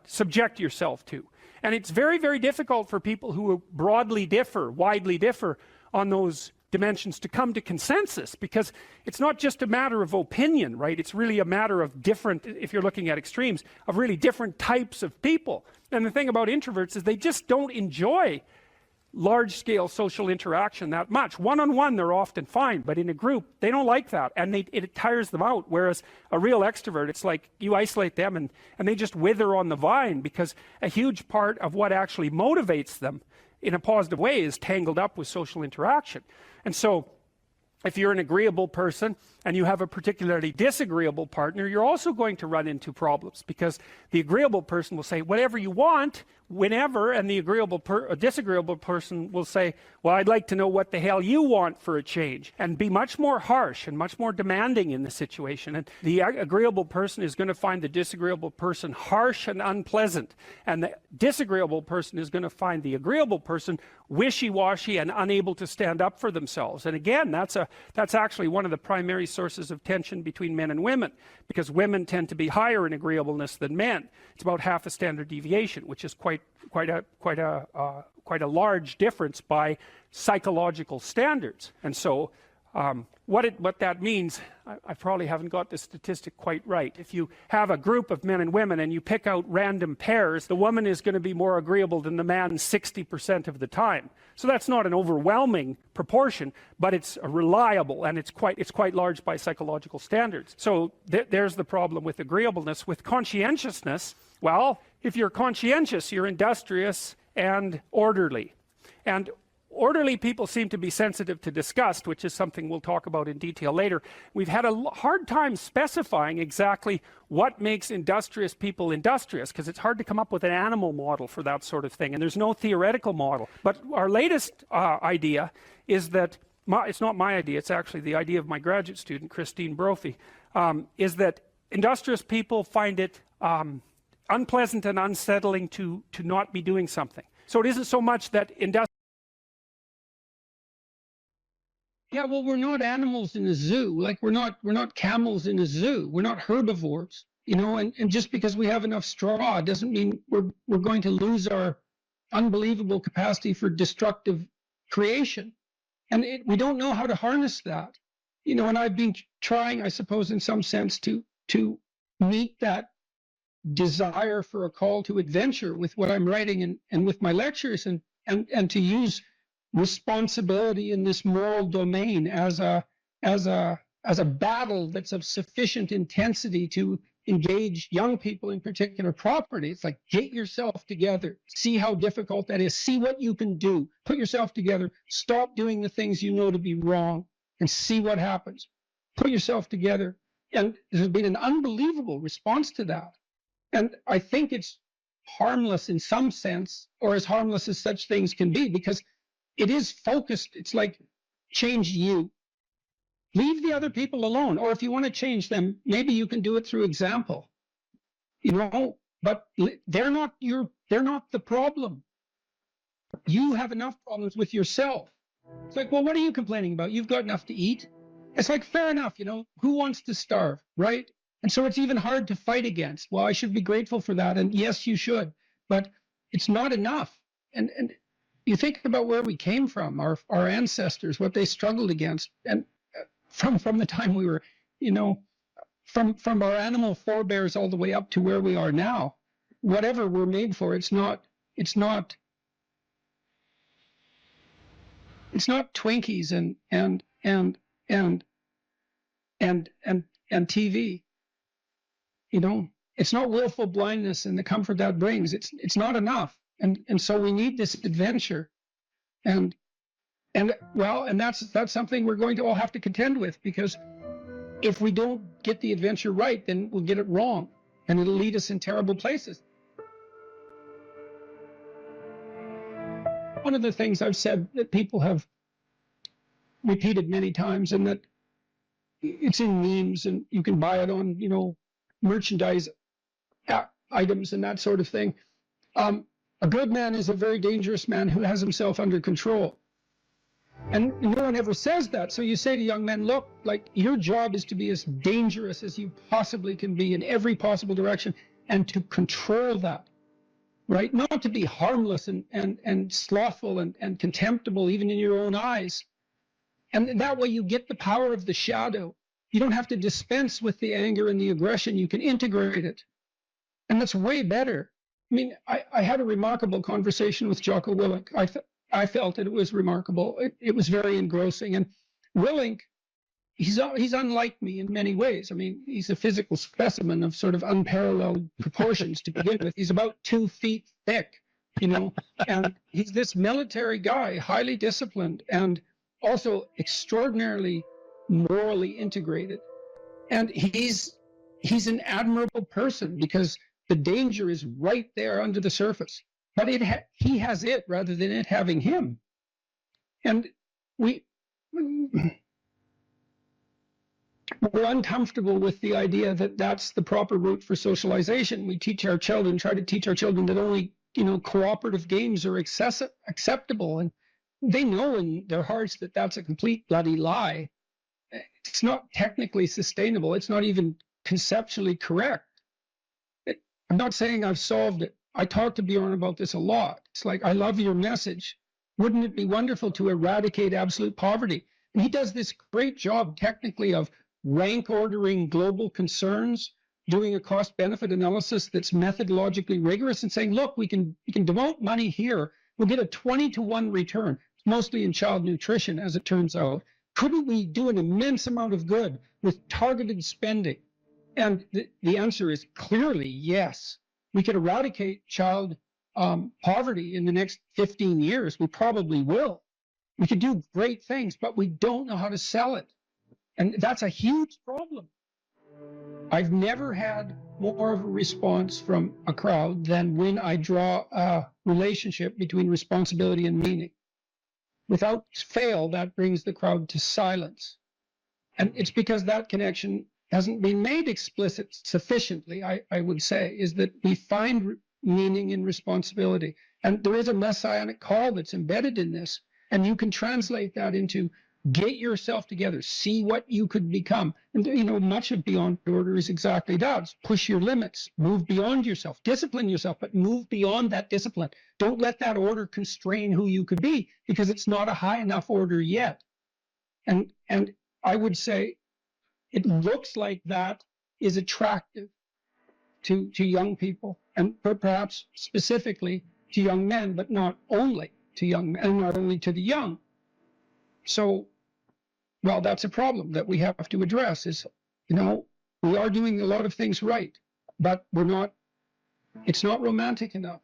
subject yourself to. And it's very, very difficult for people who widely differ on those dimensions to come to consensus, because it's not just a matter of opinion, right? It's really a matter of different, if you're looking at extremes, of really different types of people. And the thing about introverts is they just don't enjoy large-scale social interaction that much. One-on-one they're often fine, but in a group they don't like that, and it tires them out. Whereas a real extrovert, it's like you isolate them and they just wither on the vine, because a huge part of what actually motivates them in a positive way is tangled up with social interaction. And so if you're an agreeable person and you have a particularly disagreeable partner, you're also going to run into problems, because the agreeable person will say whatever you want whenever, and the disagreeable person will say, well, I'd like to know what the hell you want for a change, and be much more harsh and much more demanding in the situation. And the agreeable person is going to find the disagreeable person harsh and unpleasant, and the disagreeable person is going to find the agreeable person wishy-washy and unable to stand up for themselves. And again, that's actually one of the primary sources of tension between men and women, because women tend to be higher in agreeableness than men. It's about half a standard deviation, which is quite a large difference by psychological standards. And so what that means, I probably haven't got the statistic quite right. If you have a group of men and women and you pick out random pairs, the woman is going to be more agreeable than the man 60% of the time. So that's not an overwhelming proportion, but it's reliable, and it's quite large by psychological standards. So there's the problem with agreeableness. With conscientiousness, well, if you're conscientious, you're industrious and orderly. And orderly people seem to be sensitive to disgust, which is something we'll talk about in detail later. We've had a hard time specifying exactly what makes industrious people industrious, because it's hard to come up with an animal model for that sort of thing, and there's no theoretical model. But our latest idea is that, it's not my idea, it's actually the idea of my graduate student, Christine Brophy, is that industrious people find it unpleasant and unsettling to not be doing something. So it isn't so much that Yeah, well, we're not animals in a zoo. Like we're not camels in a zoo. We're not herbivores, you know. And just because we have enough straw doesn't mean we're going to lose our unbelievable capacity for destructive creation. And we don't know how to harness that, you know. And I've been trying, I suppose, in some sense, to meet that desire for a call to adventure with what I'm writing and with my lectures, and to use responsibility in this moral domain as a battle that's of sufficient intensity to engage young people, in particular property. It's like, get yourself together, see how difficult that is, see what you can do, put yourself together, stop doing the things you know to be wrong, and see what happens. Put yourself together. And there's been an unbelievable response to that. And I think it's harmless in some sense, or as harmless as such things can be, because it is focused. It's like, change you. Leave the other people alone. Or if you want to change them, maybe you can do it through example. You know, but they're not the problem. You have enough problems with yourself. It's like, well, what are you complaining about? You've got enough to eat. It's like, fair enough, you know, who wants to starve, right? And so it's even hard to fight against. Well, I should be grateful for that. And yes, you should, but it's not enough. And you think about where we came from, our ancestors, what they struggled against, and from the time we were, you know, from our animal forebears all the way up to where we are now, whatever we're made for, it's not Twinkies and TV. You know, it's not willful blindness and the comfort that brings. It's not enough. And so we need this adventure. And that's something we're going to all have to contend with, because if we don't get the adventure right, then we'll get it wrong, and it'll lead us in terrible places. One of the things I've said that people have repeated many times, and that it's in memes, and you can buy it on, you know, merchandise items and that sort of thing. A good man is a very dangerous man who has himself under control. And no one ever says that. So you say to young men, look, like, your job is to be as dangerous as you possibly can be in every possible direction, and to control that, right? Not to be harmless and slothful and contemptible even in your own eyes. And that way you get the power of the shadow. You don't have to dispense with the anger and the aggression. You can integrate it. And that's way better. I mean, I had a remarkable conversation with Jocko Willink. I felt that it was remarkable. It was very engrossing. And Willink, he's unlike me in many ways. I mean, he's a physical specimen of sort of unparalleled proportions to begin with. He's about 2 feet thick, you know, and he's this military guy, highly disciplined, and also extraordinarily morally integrated. And he's an admirable person, because the danger is right there under the surface. But he has it rather than it having him. And we're uncomfortable with the idea that that's the proper route for socialization. We try to teach our children that only, you know, cooperative games are acceptable. And they know in their hearts that that's a complete bloody lie. It's not technically sustainable. It's not even conceptually correct. I'm not saying I've solved it. I talk to Bjorn about this a lot. It's like, I love your message. Wouldn't it be wonderful to eradicate absolute poverty? And he does this great job technically of rank ordering global concerns, doing a cost-benefit analysis that's methodologically rigorous, and saying, look, we can devote money here. We'll get a 20-to-1 return, mostly in child nutrition, as it turns out. Couldn't we do an immense amount of good with targeted spending? And the answer is clearly yes. We could eradicate child poverty in the next 15 years. We probably will. We could do great things, but we don't know how to sell it. And that's a huge problem. I've never had more of a response from a crowd than when I draw a relationship between responsibility and meaning. Without fail, that brings the crowd to silence. And it's because that connection hasn't been made explicit sufficiently, I would say, is that we find meaning in responsibility. And there is a messianic call that's embedded in this. And you can translate that into get yourself together, see what you could become. And, much of Beyond Order is exactly that. It's push your limits, move beyond yourself, discipline yourself, but move beyond that discipline. Don't let that order constrain who you could be, because it's not a high enough order yet. And I would say it looks like that is attractive to young people, and perhaps specifically to young men, but not only to young men, not only to the young. So, well, that's a problem that we have to address is, we are doing a lot of things right, but it's not romantic enough.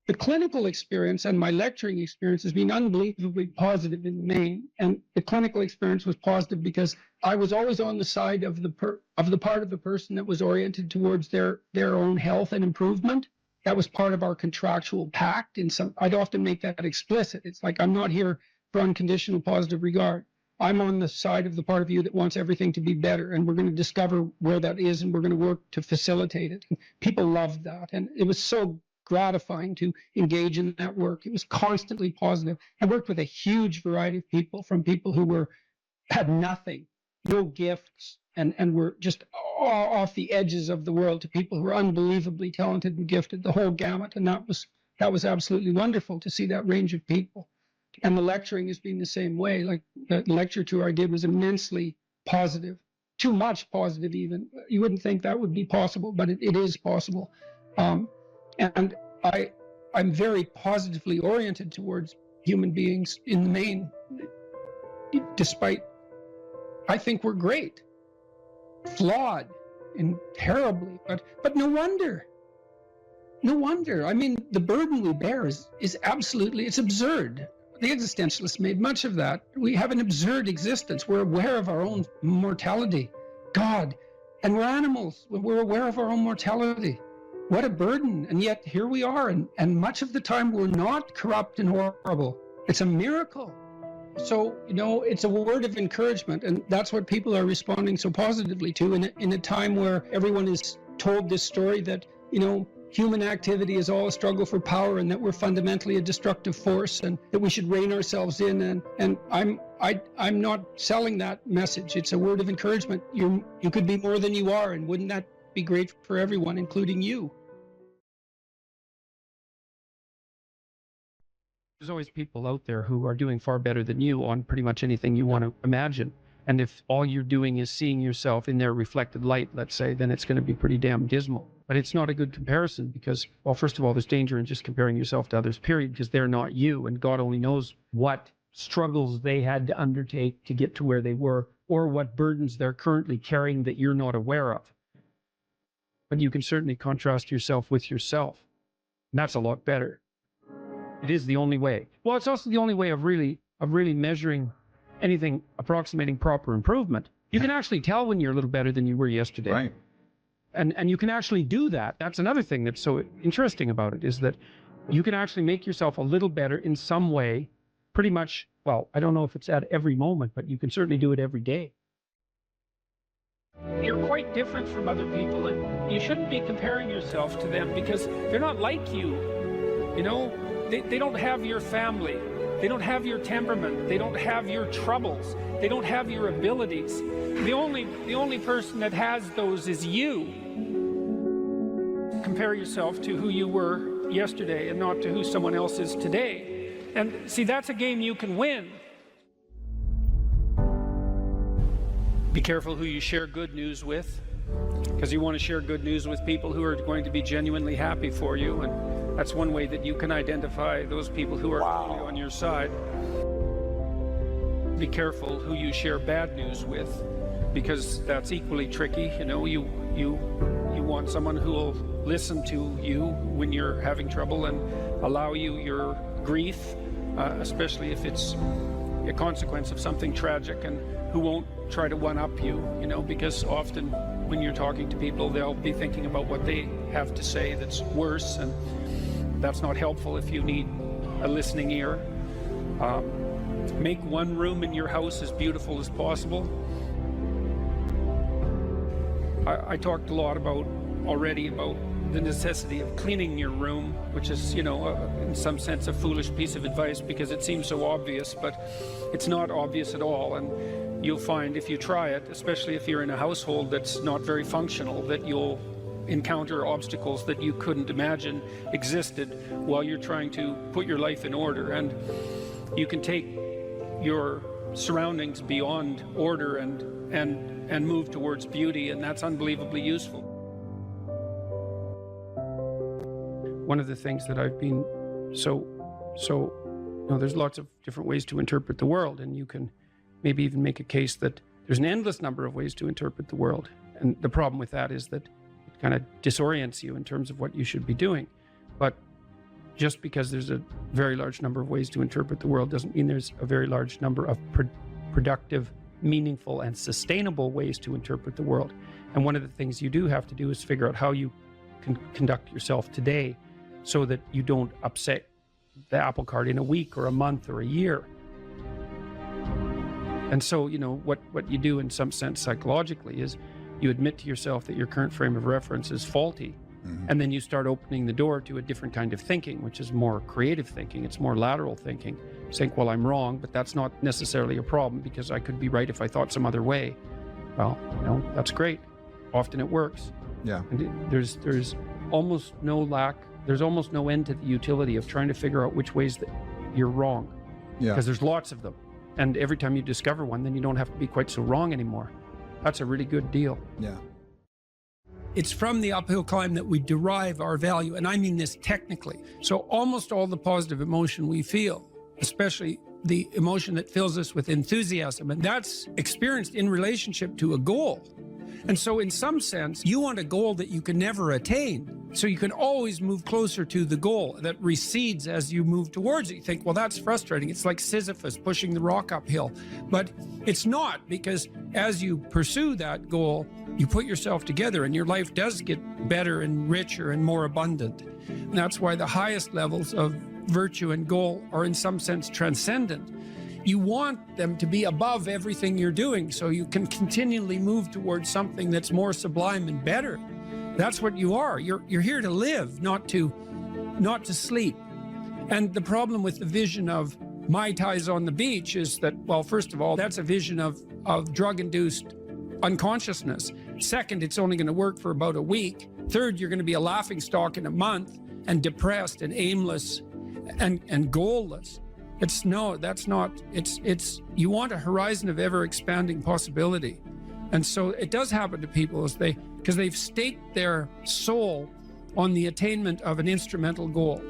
The clinical experience and my lecturing experience has been unbelievably positive in the main. And the clinical experience was positive because I was always on the side of the part of the person that was oriented towards their own health and improvement. That was part of our contractual pact. I'd often make that explicit. It's like, I'm not here for unconditional positive regard. I'm on the side of the part of you that wants everything to be better, and we're going to discover where that is, and we're going to work to facilitate it. And people loved that, and it was so gratifying to engage in that work. It was constantly positive. I worked with a huge variety of people, from people who had nothing, no gifts, and were just off the edges of the world, to people who were unbelievably talented and gifted, the whole gamut. And that was absolutely wonderful to see that range of people. And the lecturing has been the same way. Like the lecture tour I did was immensely positive, too much positive even. You wouldn't think that would be possible, but it is possible. And I'm very positively oriented towards human beings in the main, despite I think we're great, flawed and terribly, but no wonder. No wonder. I mean, the burden we bear is absolutely, it's absurd. The existentialists made much of that. We have an absurd existence. We're aware of our own mortality. God, and we're animals. We're aware of our own mortality. What a burden. And yet here we are. And much of the time we're not corrupt and horrible. It's a miracle. So, it's a word of encouragement. And that's what people are responding so positively to in a time where everyone is told this story that, human activity is all a struggle for power, and that we're fundamentally a destructive force, and that we should rein ourselves in. And I'm not selling that message. It's a word of encouragement. You could be more than you are, and wouldn't that be great for everyone, including you? There's always people out there who are doing far better than you on pretty much anything you want to imagine. And if all you're doing is seeing yourself in their reflected light, let's say, then it's going to be pretty damn dismal. But it's not a good comparison because, well, first of all, there's danger in just comparing yourself to others, period, because they're not you. And God only knows what struggles they had to undertake to get to where they were, or what burdens they're currently carrying that you're not aware of. But you can certainly contrast yourself with yourself. And that's a lot better. It is the only way. Well, it's also the only way of really measuring anything approximating proper improvement. You can actually tell when you're a little better than you were yesterday. Right. And you can actually do that. That's another thing that's so interesting about it, is that you can actually make yourself a little better in some way, pretty much, well, I don't know if it's at every moment, but you can certainly do it every day. You're quite different from other people, and you shouldn't be comparing yourself to them because they're not like you. They don't have your family. They don't have your temperament. They don't have your troubles. They don't have your abilities. The only person that has those is you. Compare yourself to who you were yesterday and not to who someone else is today. And see, that's a game you can win. Be careful who you share good news with, because you want to share good news with people who are going to be genuinely happy for you. And that's one way that you can identify those people who are on your side. Be careful who you share bad news with, because that's equally tricky. You want someone who will listen to you when you're having trouble and allow you your grief especially if it's a consequence of something tragic, and who won't try to one-up you, you know, because often when you're talking to people, they'll be thinking about what they have to say that's worse, and that's not helpful if you need a listening ear. Make one room in your house as beautiful as possible. I talked a lot already about the necessity of cleaning your room, which is, you know, in some sense a foolish piece of advice because it seems so obvious, but it's not obvious at all. And you'll find if you try it, especially if you're in a household that's not very functional, that you'll encounter obstacles that you couldn't imagine existed while you're trying to put your life in order. And you can take your surroundings beyond order and move towards beauty, and that's unbelievably useful. One of the things that I've been you know, there's lots of different ways to interpret the world, and you can maybe even make a case that there's an endless number of ways to interpret the world. And the problem with that is that it kind of disorients you in terms of what you should be doing. But just because there's a very large number of ways to interpret the world doesn't mean there's a very large number of productive, meaningful, and sustainable ways to interpret the world. And one of the things you do have to do is figure out how you can conduct yourself today so that you don't upset the apple cart in a week or a month or a year. And so, you know, what you do in some sense psychologically is you admit to yourself that your current frame of reference is faulty. Mm-hmm. And then you start opening the door to a different kind of thinking, which is more creative thinking. It's more lateral thinking. Saying, well, I'm wrong, but that's not necessarily a problem because I could be right if I thought some other way. Well, you know, that's great. Often it works. Yeah. And there's almost no end to the utility of trying to figure out which ways that you're wrong. Yeah. Because there's lots of them. And every time you discover one, then you don't have to be quite so wrong anymore. That's a really good deal. Yeah. It's from the uphill climb that we derive our value, and I mean this technically. So almost all the positive emotion we feel, especially the emotion that fills us with enthusiasm, and that's experienced in relationship to a goal. And so in some sense, you want a goal that you can never attain. So you can always move closer to the goal that recedes as you move towards it. You think, well, that's frustrating. It's like Sisyphus pushing the rock uphill. But it's not, because as you pursue that goal, you put yourself together and your life does get better and richer and more abundant. And that's why the highest levels of virtue and goal are in some sense transcendent. You want them to be above everything you're doing so you can continually move towards something that's more sublime and better. That's what you are. You're here to live, not to sleep. And the problem with the vision of Mai Tais on the beach is that, well, first of all, that's a vision of drug-induced unconsciousness. Second, it's only going to work for about a week. Third, you're going to be a laughingstock in a month and depressed and aimless and goalless. You want a horizon of ever expanding possibility. And so it does happen to people because they've staked their soul on the attainment of an instrumental goal.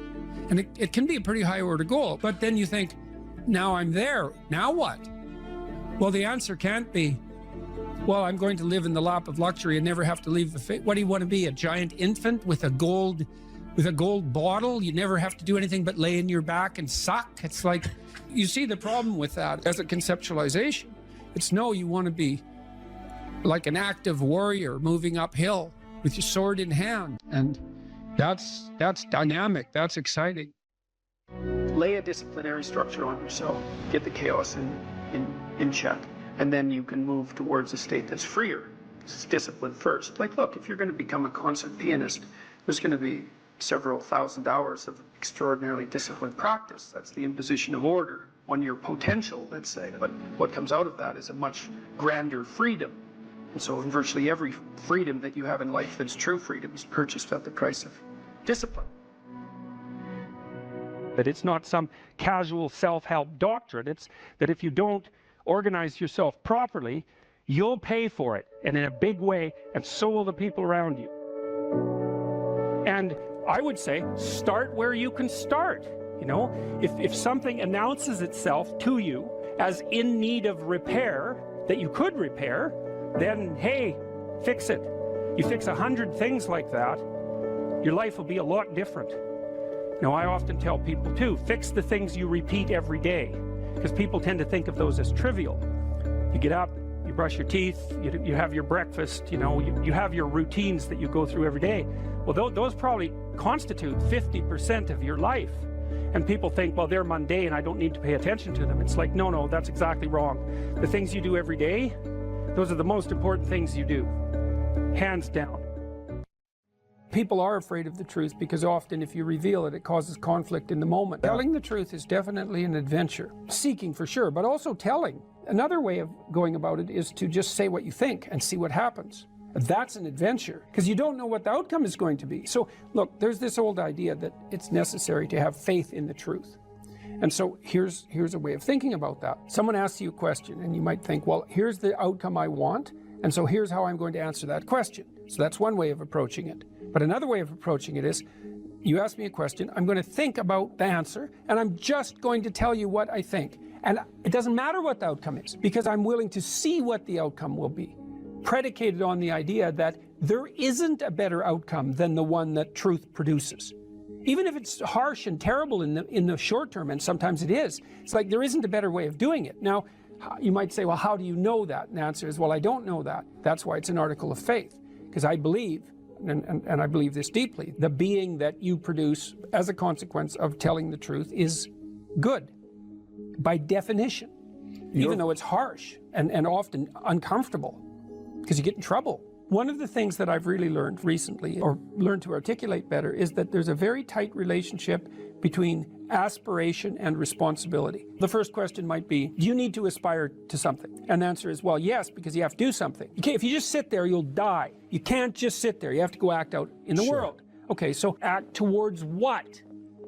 And it can be a pretty high order goal, but then you think, now I'm there, now what? Well, the answer can't be, well, I'm going to live in the lap of luxury and never have to leave the face. What do you want to be, a giant infant with a gold bottle? You never have to do anything but lay in your back and suck. It's like, you see the problem with that as a conceptualization. It's no, you want to be like an active warrior moving uphill with your sword in hand. And that's dynamic, that's exciting. Lay a disciplinary structure on yourself, get the chaos in check, and then you can move towards a state that's freer. It's discipline first. Like, look, if you're going to become a concert pianist, there's going to be several thousand hours of extraordinarily disciplined practice. That's the imposition of order on your potential, let's say. But what comes out of that is a much grander freedom. And so virtually every freedom that you have in life that's true freedom is purchased at the price of discipline. That it's not some casual self-help doctrine. It's that if you don't organize yourself properly, you'll pay for it, and in a big way, and so will the people around you. And I would say, start where you can start. You know, if something announces itself to you as in need of repair, that you could repair, then, hey, fix it. You fix 100 things like that, your life will be a lot different. Now, I often tell people too, fix the things you repeat every day, because people tend to think of those as trivial. You get up, you brush your teeth, you have your breakfast, you have your routines that you go through every day. Well, those probably constitute 50% of your life. And people think, well, they're mundane, I don't need to pay attention to them. It's like, no, that's exactly wrong. The things you do every day, those are the most important things you do, hands down. People are afraid of the truth because often if you reveal it, it causes conflict in the moment. Telling the truth is definitely an adventure. Seeking for sure, but also telling. Another way of going about it is to just say what you think and see what happens. That's an adventure because you don't know what the outcome is going to be. So look, there's this old idea that it's necessary to have faith in the truth. And so here's a way of thinking about that. Someone asks you a question and you might think, well, here's the outcome I want, and so here's how I'm going to answer that question. So that's one way of approaching it. But another way of approaching it is, you ask me a question, I'm going to think about the answer, and I'm just going to tell you what I think. And it doesn't matter what the outcome is, because I'm willing to see what the outcome will be, predicated on the idea that there isn't a better outcome than the one that truth produces. Even if it's harsh and terrible in the short term, and sometimes it is, it's like there isn't a better way of doing it. Now, you might say, well, how do you know that? And the answer is, well, I don't know that. That's why it's an article of faith, because I believe, and I believe this deeply, the being that you produce as a consequence of telling the truth is good, by definition, even though it's harsh and often uncomfortable, because you get in trouble. One of the things that I've really learned recently, or learned to articulate better, is that there's a very tight relationship between aspiration and responsibility. The first question might be, do you need to aspire to something? And the answer is, well, yes, because you have to do something. If you just sit there, you'll die. You can't just sit there. You have to go act out in the world. Okay, so act towards what?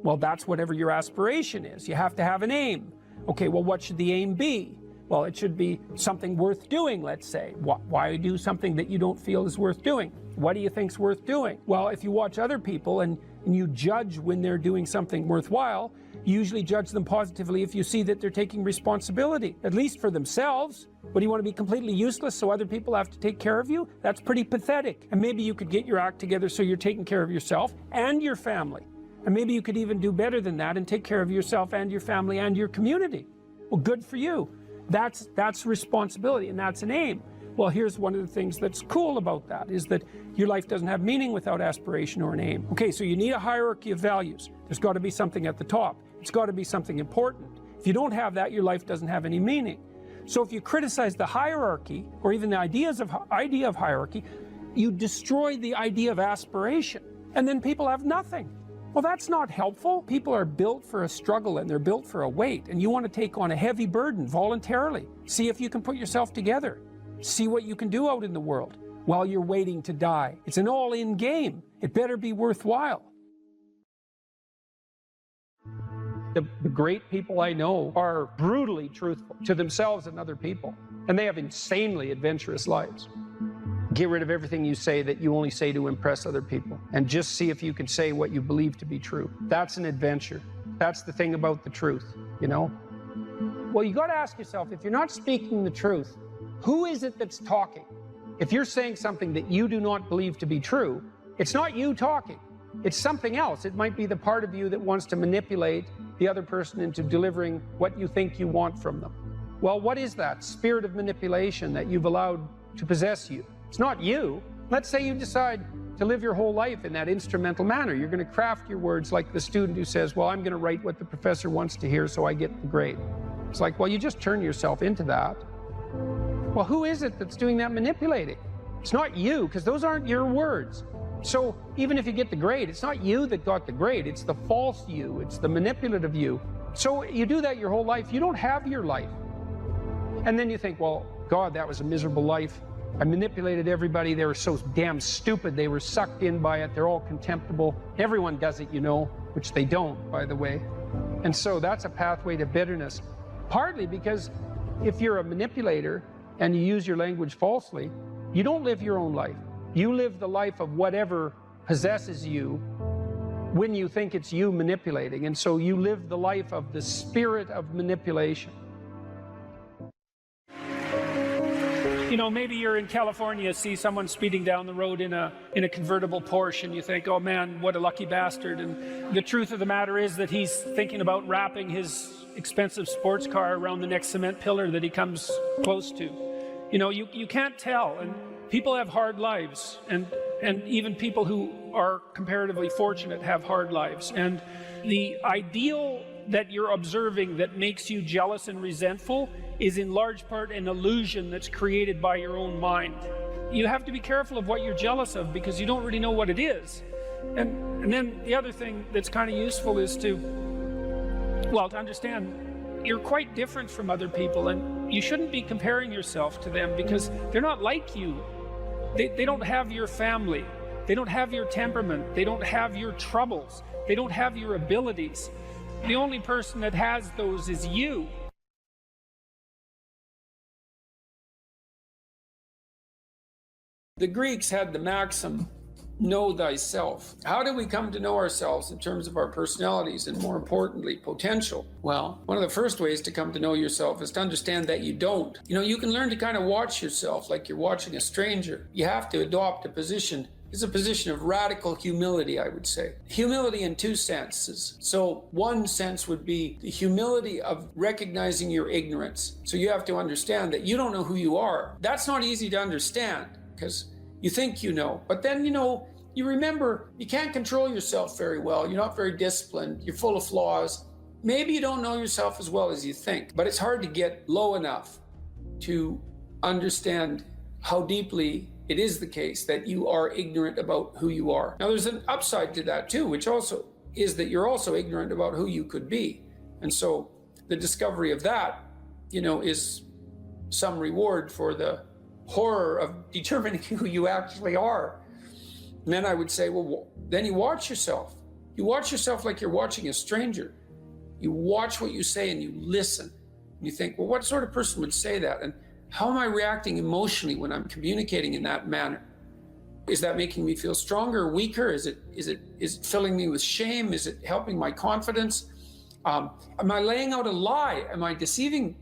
Well, that's whatever your aspiration is. You have to have an aim. Okay, well, what should the aim be? Well, it should be something worth doing, let's say. Why do something that you don't feel is worth doing? What do you think's worth doing? Well, if you watch other people and you judge when they're doing something worthwhile, you usually judge them positively if you see that they're taking responsibility, at least for themselves. What, do you want to be completely useless so other people have to take care of you? That's pretty pathetic. And maybe you could get your act together so you're taking care of yourself and your family. And maybe you could even do better than that and take care of yourself and your family and your community. Well, good for you. That's responsibility, and that's an aim. Well, here's one of the things that's cool about that, is that your life doesn't have meaning without aspiration or an aim. Okay, so you need a hierarchy of values. There's got to be something at the top. It's got to be something important. If you don't have that, your life doesn't have any meaning. So if you criticize the hierarchy, or even the idea of hierarchy, you destroy the idea of aspiration, and then people have nothing. Well, that's not helpful. People are built for a struggle and they're built for a weight, and you want to take on a heavy burden voluntarily. See if you can put yourself together. See what you can do out in the world while you're waiting to die. It's an all-in game. It better be worthwhile. The great people I know are brutally truthful to themselves and other people, and they have insanely adventurous lives. Get rid of everything you say that you only say to impress other people, and just see if you can say what you believe to be true. That's an adventure. That's the thing about the truth, you know? Well, you got to ask yourself, if you're not speaking the truth, who is it that's talking? If you're saying something that you do not believe to be true, it's not you talking. It's something else. It might be the part of you that wants to manipulate the other person into delivering what you think you want from them. Well, what is that spirit of manipulation that you've allowed to possess you? It's not you. Let's say you decide to live your whole life in that instrumental manner. You're going to craft your words like the student who says, well, I'm going to write what the professor wants to hear so I get the grade. It's like, well, you just turn yourself into that. Well, who is it that's doing that manipulating? It's not you, because those aren't your words. So even if you get the grade, it's not you that got the grade. It's the false you. It's the manipulative you. So you do that your whole life. You don't have your life. And then you think, well, God, that was a miserable life. I manipulated everybody. They were so damn stupid. They were sucked in by it. They're all contemptible. Everyone does it, you know, which they don't, by the way. And so that's a pathway to bitterness. Partly because if you're a manipulator and you use your language falsely, you don't live your own life. You live the life of whatever possesses you when you think it's you manipulating. And so you live the life of the spirit of manipulation. You know, maybe you're in California, see someone speeding down the road in a convertible Porsche, and you think, oh man, what a lucky bastard. And the truth of the matter is that he's thinking about wrapping his expensive sports car around the next cement pillar that he comes close to. You know, you can't tell. And people have hard lives, and even people who are comparatively fortunate have hard lives. And the ideal that you're observing that makes you jealous and resentful is in large part an illusion that's created by your own mind. You have to be careful of what you're jealous of, because you don't really know what it is. And then the other thing that's kind of useful is to understand you're quite different from other people, and you shouldn't be comparing yourself to them, because they're not like you. They don't have your family. They don't have your temperament. They don't have your troubles. They don't have your abilities. The only person that has those is you. The Greeks had the maxim, know thyself. How do we come to know ourselves in terms of our personalities and, more importantly, potential? Well, one of the first ways to come to know yourself is to understand that you don't. You know, you can learn to kind of watch yourself like you're watching a stranger. You have to adopt a position. It's a position of radical humility, I would say. Humility in two senses. So one sense would be the humility of recognizing your ignorance. So you have to understand that you don't know who you are. That's not easy to understand, because you think you know, but then, you know, you remember you can't control yourself very well. You're not very disciplined. You're full of flaws. Maybe you don't know yourself as well as you think, but it's hard to get low enough to understand how deeply it is the case that you are ignorant about who you are. Now, there's an upside to that too, which also is that you're also ignorant about who you could be. And so the discovery of that, you know, is some reward for the horror of determining who you actually are. And then I would say, well, then you watch yourself. You watch yourself like you're watching a stranger. You watch what you say and you listen. And you think, well, what sort of person would say that? And how am I reacting emotionally when I'm communicating in that manner? Is that making me feel stronger or weaker? Is it filling me with shame? Is it helping my confidence? Am I laying out a lie? Am I deceiving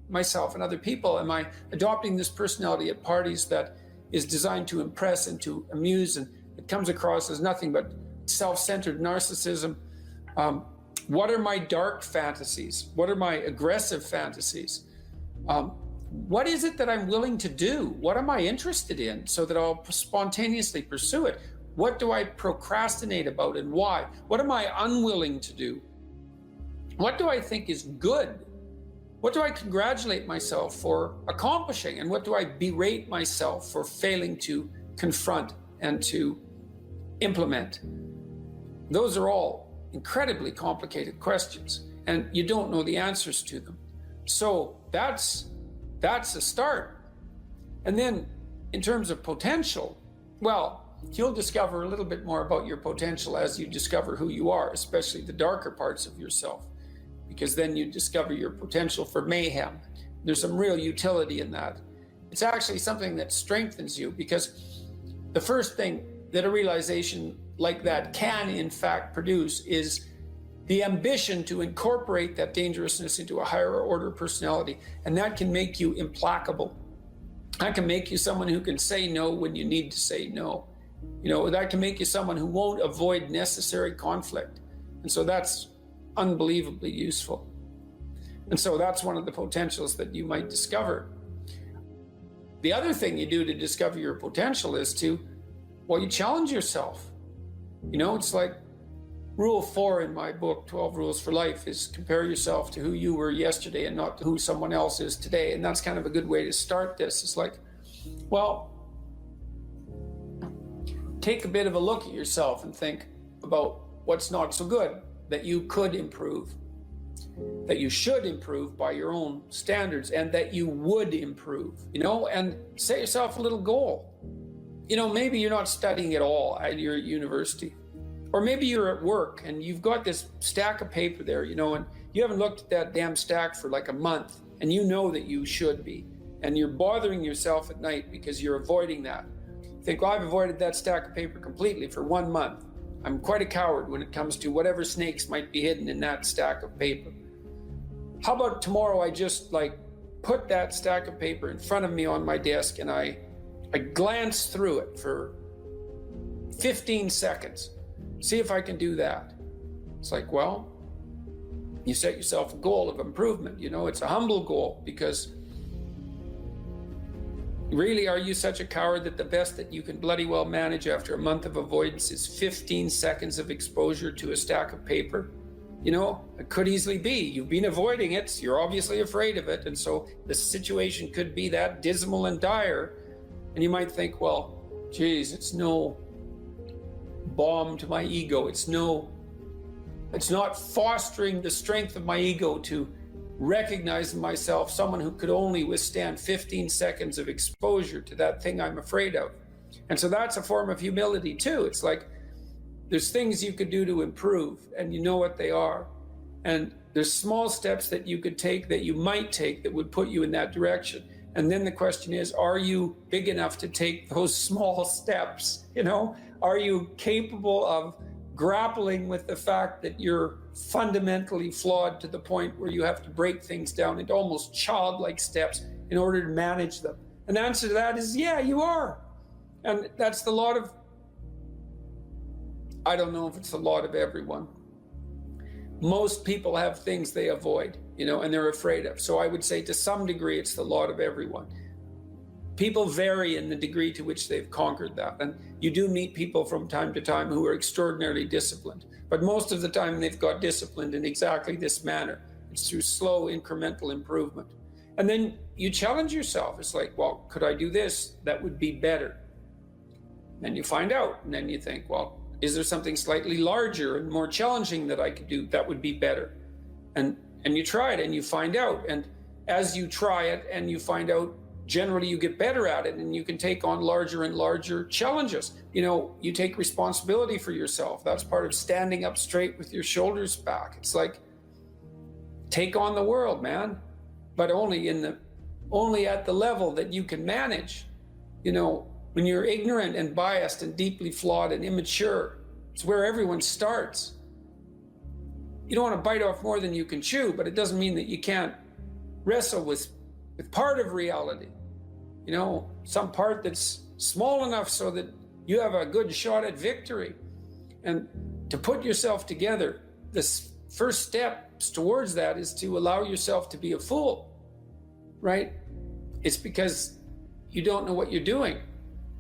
myself and other people? Am I adopting this personality at parties that is designed to impress and to amuse, and it comes across as nothing but self-centered narcissism? What are my dark fantasies? What are my aggressive fantasies? What is it that I'm willing to do? What am I interested in so that I'll spontaneously pursue it? What do I procrastinate about and why? What am I unwilling to do? What do I think is good? What do I congratulate myself for accomplishing? And what do I berate myself for failing to confront and to implement? Those are all incredibly complicated questions, and you don't know the answers to them. So that's a start. And then in terms of potential, well, you'll discover a little bit more about your potential as you discover who you are, especially the darker parts of yourself, because then you discover your potential for mayhem. There's some real utility in that. It's actually something that strengthens you, because the first thing that a realization like that can in fact produce is the ambition to incorporate that dangerousness into a higher order personality. And that can make you implacable. That can make you someone who can say no when you need to say no. You know, that can make you someone who won't avoid necessary conflict. And so that's unbelievably useful. And so that's one of the potentials that you might discover. The other thing you do to discover your potential is to, well, you challenge yourself. You know, it's like Rule 4 in my book, 12 Rules for Life, is compare yourself to who you were yesterday and not to who someone else is today. And that's kind of a good way to start this. It's like, well, take a bit of a look at yourself and think about what's not so good that you could improve, that you should improve by your own standards, and that you would improve, you know, and set yourself a little goal. You know, maybe you're not studying at all at your university. Or maybe you're at work and you've got this stack of paper there, you know, and you haven't looked at that damn stack for like a month, and you know that you should be. And you're bothering yourself at night because you're avoiding that. You think, well, I've avoided that stack of paper completely for 1 month. I'm quite a coward when it comes to whatever snakes might be hidden in that stack of paper. How about tomorrow I just like put that stack of paper in front of me on my desk and I glance through it for 15 seconds. See if I can do that. It's like, well, you set yourself a goal of improvement. You know, it's a humble goal, because really, are you such a coward that the best that you can bloody well manage after a month of avoidance is 15 seconds of exposure to a stack of paper? You know, it could easily be. You've been avoiding it. You're obviously afraid of it. And so the situation could be that dismal and dire. And you might think, well, geez, it's no balm to my ego. It's not fostering the strength of my ego to recognize in myself someone who could only withstand 15 seconds of exposure to that thing I'm afraid of. And so that's a form of humility too. It's like, there's things you could do to improve, and you know what they are. And there's small steps that you could take, that you might take, that would put you in that direction. And then the question is, are you big enough to take those small steps? You know, are you capable of grappling with the fact that you're fundamentally flawed to the point where you have to break things down into almost childlike steps in order to manage them? And the answer to that is, yeah, you are. And that's the lot of, I don't know if it's the lot of everyone. Most people have things they avoid, you know, and they're afraid of. So I would say to some degree, it's the lot of everyone. People vary in the degree to which they've conquered that. And you do meet people from time to time who are extraordinarily disciplined. But most of the time they've got disciplined in exactly this manner. It's through slow incremental improvement. And then you challenge yourself. It's like, well, could I do this? That would be better. Then you find out, and then you think, well, is there something slightly larger and more challenging that I could do that would be better? And you try it and you find out. And as you try it and you find out, generally you get better at it, and you can take on larger and larger challenges. You know, you take responsibility for yourself. That's part of standing up straight with your shoulders back. It's like, take on the world, man, but only at the level that you can manage. You know, when you're ignorant and biased and deeply flawed and immature, it's where everyone starts. You don't want to bite off more than you can chew, but it doesn't mean that you can't wrestle with part of reality. You know, some part that's small enough so that you have a good shot at victory. And to put yourself together, the first steps towards that is to allow yourself to be a fool, right? It's because you don't know what you're doing.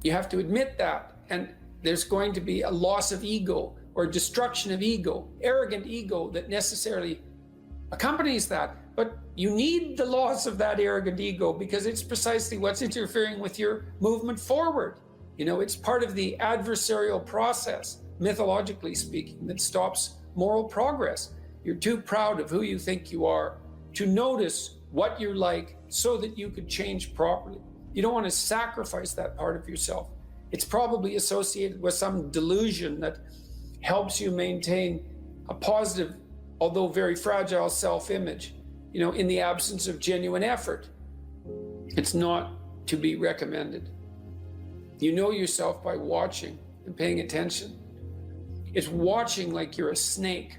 You have to admit that. And there's going to be a loss of ego or destruction of ego, arrogant ego that necessarily accompanies that. But you need the loss of that arrogant ego, because it's precisely what's interfering with your movement forward. You know, it's part of the adversarial process, mythologically speaking, that stops moral progress. You're too proud of who you think you are to notice what you're like so that you could change properly. You don't want to sacrifice that part of yourself. It's probably associated with some delusion that helps you maintain a positive, although very fragile self-image, you know, in the absence of genuine effort. It's not to be recommended. You know yourself by watching and paying attention. It's watching like you're a snake.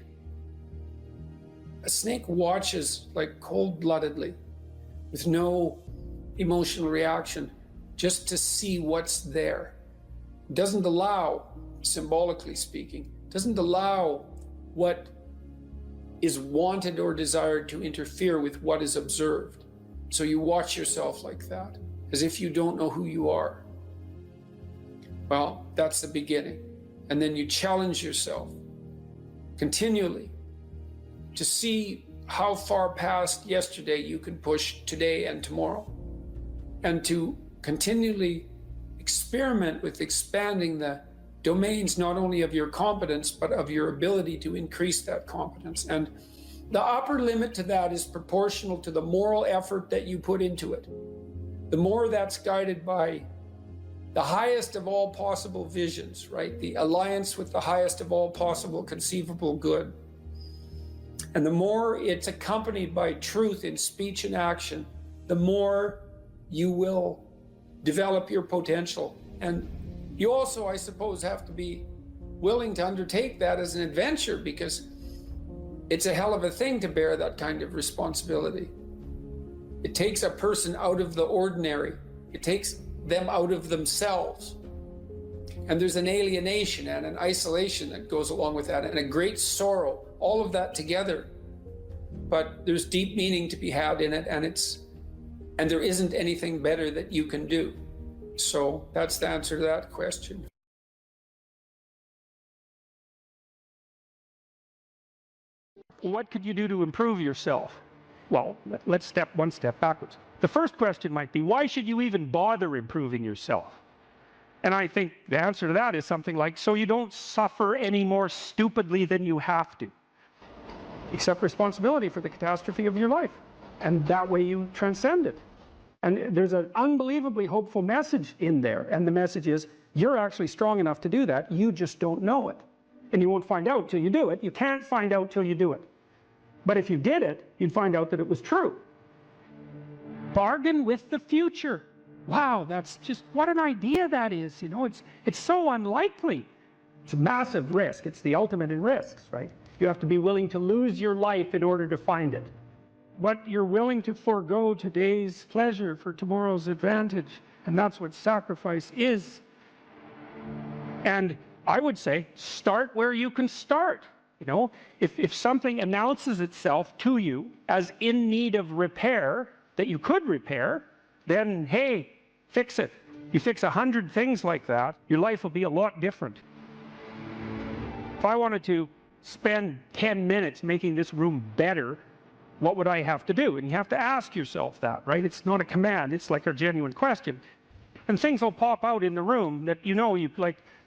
A snake watches like cold-bloodedly, with no emotional reaction, just to see what's there. It doesn't allow, symbolically speaking, doesn't allow what is wanted or desired to interfere with what is observed. So you watch yourself like that, as if you don't know who you are. Well, that's the beginning. And then you challenge yourself continually to see how far past yesterday you can push today and tomorrow, and to continually experiment with expanding the domains not only of your competence, but of your ability to increase that competence. And the upper limit to that is proportional to the moral effort that you put into it. The more that's guided by the highest of all possible visions, right? The alliance with the highest of all possible conceivable good. And the more it's accompanied by truth in speech and action, the more you will develop your potential. And you also, I suppose, have to be willing to undertake that as an adventure, because it's a hell of a thing to bear that kind of responsibility. It takes a person out of the ordinary. It takes them out of themselves. And there's an alienation and an isolation that goes along with that, and a great sorrow, all of that together. But there's deep meaning to be had in it, and there isn't anything better that you can do. So that's the answer to that question. What could you do to improve yourself? Well, let's step one step backwards. The first question might be, why should you even bother improving yourself? And I think the answer to that is something like, so you don't suffer any more stupidly than you have to. Accept responsibility for the catastrophe of your life. And that way you transcend it. And there's an unbelievably hopeful message in there. And the message is, you're actually strong enough to do that. You just don't know it. And you won't find out till you do it. You can't find out till you do it. But if you did it, you'd find out that it was true. Bargain with the future. Wow, that's just, what an idea that is. You know, it's so unlikely. It's a massive risk. It's the ultimate in risks, right? You have to be willing to lose your life in order to find it. But you're willing to forego today's pleasure for tomorrow's advantage. And that's what sacrifice is. And I would say, start where you can start. You know, if something announces itself to you as in need of repair, that you could repair, then, hey, fix it. You fix 100 things like that, your life will be a lot different. If I wanted to spend 10 minutes making this room better, what would I have to do? And you have to ask yourself that, right? It's not a command, it's like a genuine question. And things will pop out in the room that you know,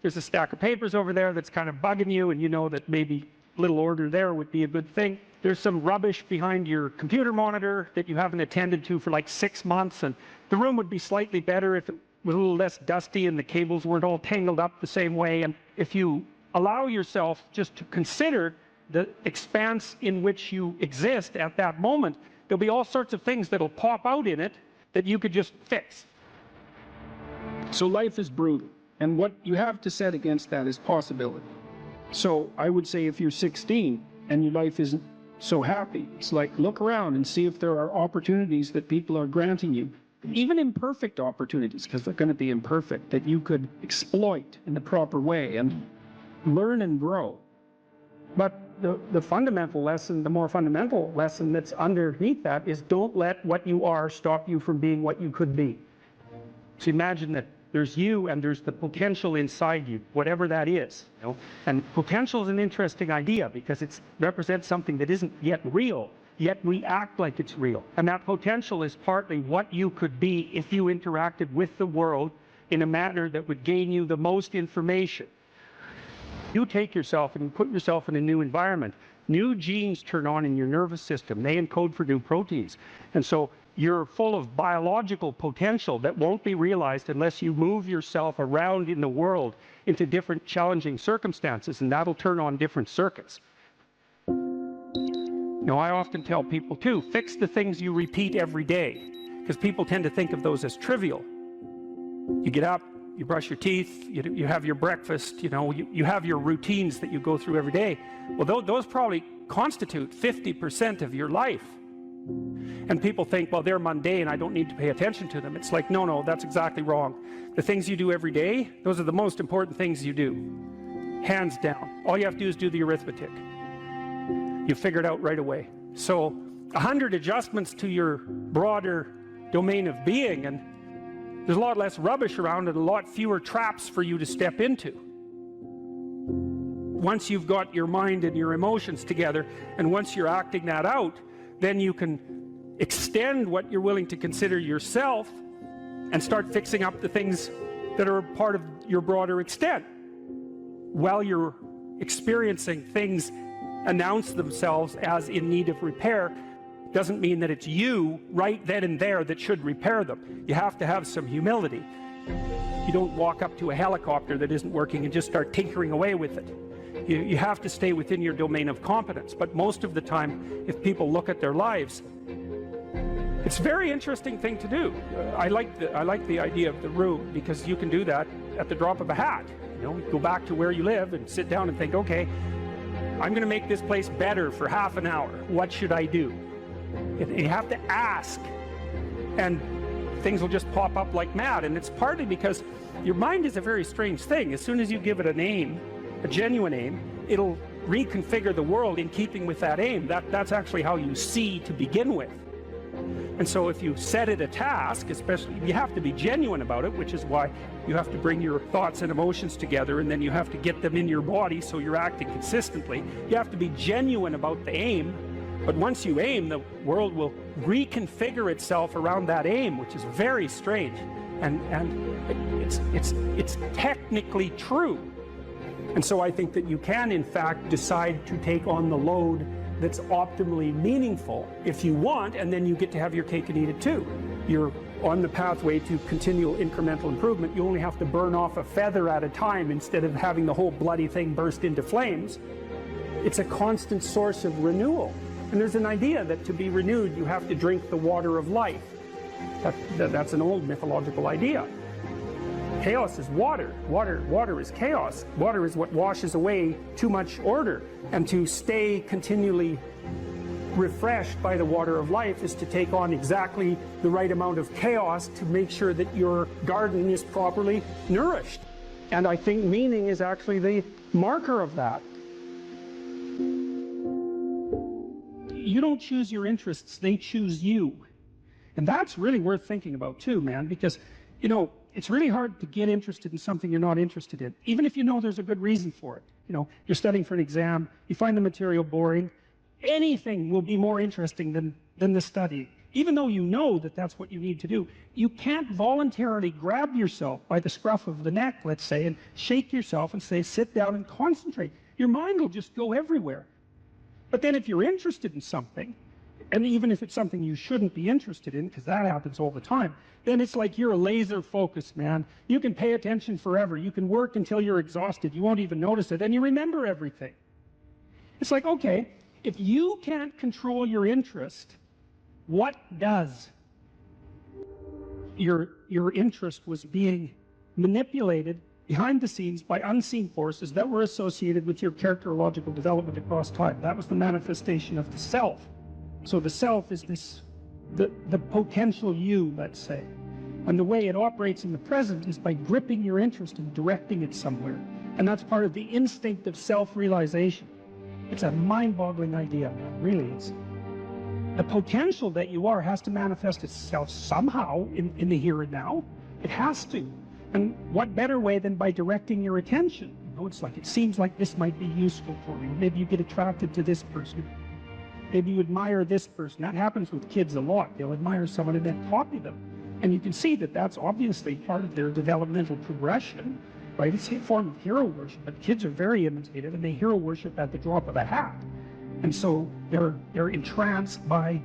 there's a stack of papers over there that's kind of bugging you, and you know that maybe a little order there would be a good thing. There's some rubbish behind your computer monitor that you haven't attended to for like 6 months, and the room would be slightly better if it was a little less dusty and the cables weren't all tangled up the same way. And if you allow yourself just to consider the expanse in which you exist at that moment, there'll be all sorts of things that'll pop out in it that you could just fix. So life is brutal, and what you have to set against that is possibility. So I would say if you're 16 and your life isn't so happy, it's like, look around and see if there are opportunities that people are granting you, even imperfect opportunities, because they're going to be imperfect, that you could exploit in the proper way and learn and grow. But the fundamental lesson, the more fundamental lesson that's underneath that is, don't let what you are stop you from being what you could be. So imagine that there's you and there's the potential inside you, whatever that is. You know? And potential is an interesting idea because it represents something that isn't yet real, yet we act like it's real. And that potential is partly what you could be if you interacted with the world in a manner that would gain you the most information. You take yourself and you put yourself in a new environment. New genes turn on in your nervous system. They encode for new proteins. And so you're full of biological potential that won't be realized unless you move yourself around in the world into different challenging circumstances, and that'll turn on different circuits. You know, I often tell people too, fix the things you repeat every day, because people tend to think of those as trivial. You get up, you brush your teeth, you have your breakfast, you have your routines that you go through every day. Well, those probably constitute 50% of your life. And people think, well, they're mundane, I don't need to pay attention to them. It's like, no, that's exactly wrong. The things you do every day, those are the most important things you do. Hands down. All you have to do is do the arithmetic. You figure it out right away. So 100 adjustments to your broader domain of being, and there's a lot less rubbish around and a lot fewer traps for you to step into. Once you've got your mind and your emotions together, and once you're acting that out, then you can extend what you're willing to consider yourself and start fixing up the things that are part of your broader extent. While you're experiencing things announce themselves as in need of repair, doesn't mean that it's you right then and there that should repair them. You have to have some humility. You don't walk up to a helicopter that isn't working and just start tinkering away with it. You have to stay within your domain of competence. But most of the time, if people look at their lives, it's a very interesting thing to do. I like the idea of the room, because you can do that at the drop of a hat. Go back to where you live and sit down and think, okay, I'm going to make this place better for half an hour. What should I do? You have to ask and things will just pop up like mad. And it's partly because your mind is a very strange thing. As soon as you give it a name, a genuine aim, it'll reconfigure the world in keeping with that aim. That's actually how you see to begin with. And so if you set it a task, especially, you have to be genuine about it, which is why you have to bring your thoughts and emotions together, and then you have to get them in your body so you're acting consistently. You have to be genuine about the aim, but once you aim, the world will reconfigure itself around that aim, which is very strange. And it's technically true. And so I think that you can, in fact, decide to take on the load that's optimally meaningful if you want, and then you get to have your cake and eat it too. You're on the pathway to continual incremental improvement. You only have to burn off a feather at a time instead of having the whole bloody thing burst into flames. It's a constant source of renewal. And there's an idea that to be renewed, you have to drink the water of life. That's an old mythological idea. Chaos is water. Water is chaos. Water is what washes away too much order. And to stay continually refreshed by the water of life is to take on exactly the right amount of chaos to make sure that your garden is properly nourished. And I think meaning is actually the marker of that. You don't choose your interests, they choose you. And that's really worth thinking about too, man, because, you know, it's really hard to get interested in something you're not interested in, even if you know there's a good reason for it. You know, you're studying for an exam, you find the material boring, anything will be more interesting than the study. Even though you know that that's what you need to do, you can't voluntarily grab yourself by the scruff of the neck, let's say, and shake yourself and say, sit down and concentrate. Your mind will just go everywhere. But then if you're interested in something, and even if it's something you shouldn't be interested in, because that happens all the time, then it's like you're laser focused, man. You can pay attention forever. You can work until you're exhausted. You won't even notice it, and you remember everything. It's like, okay, if you can't control your interest, what does? Your interest was being manipulated behind the scenes by unseen forces that were associated with your characterological development across time. That was the manifestation of the self. So the self is this, the potential you, let's say. And the way it operates in the present is by gripping your interest and directing it somewhere. And that's part of the instinct of self-realization. It's a mind-boggling idea, really. It's, the potential that you are has to manifest itself somehow in the here and now. It has to. And what better way than by directing your attention? You know, it's like, it seems like this might be useful for you. Maybe you get attracted to this person. Maybe you admire this person. That happens with kids a lot. They'll admire someone and then copy them. And you can see that that's obviously part of their developmental progression, right? It's a form of hero worship, but kids are very imitative and they hero worship at the drop of a hat. And so they're entranced by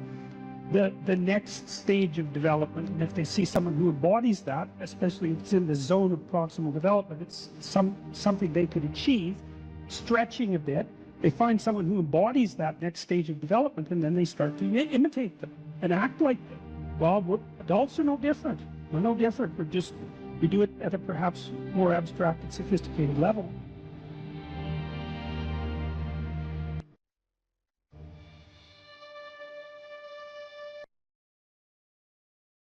the next stage of development. And if they see someone who embodies that, especially if it's in the zone of proximal development, it's something they could achieve, stretching a bit. They find someone who embodies that next stage of development, and then they start to imitate them and act like them. Well, adults are no different. We're no different. We do it at a perhaps more abstract and sophisticated level.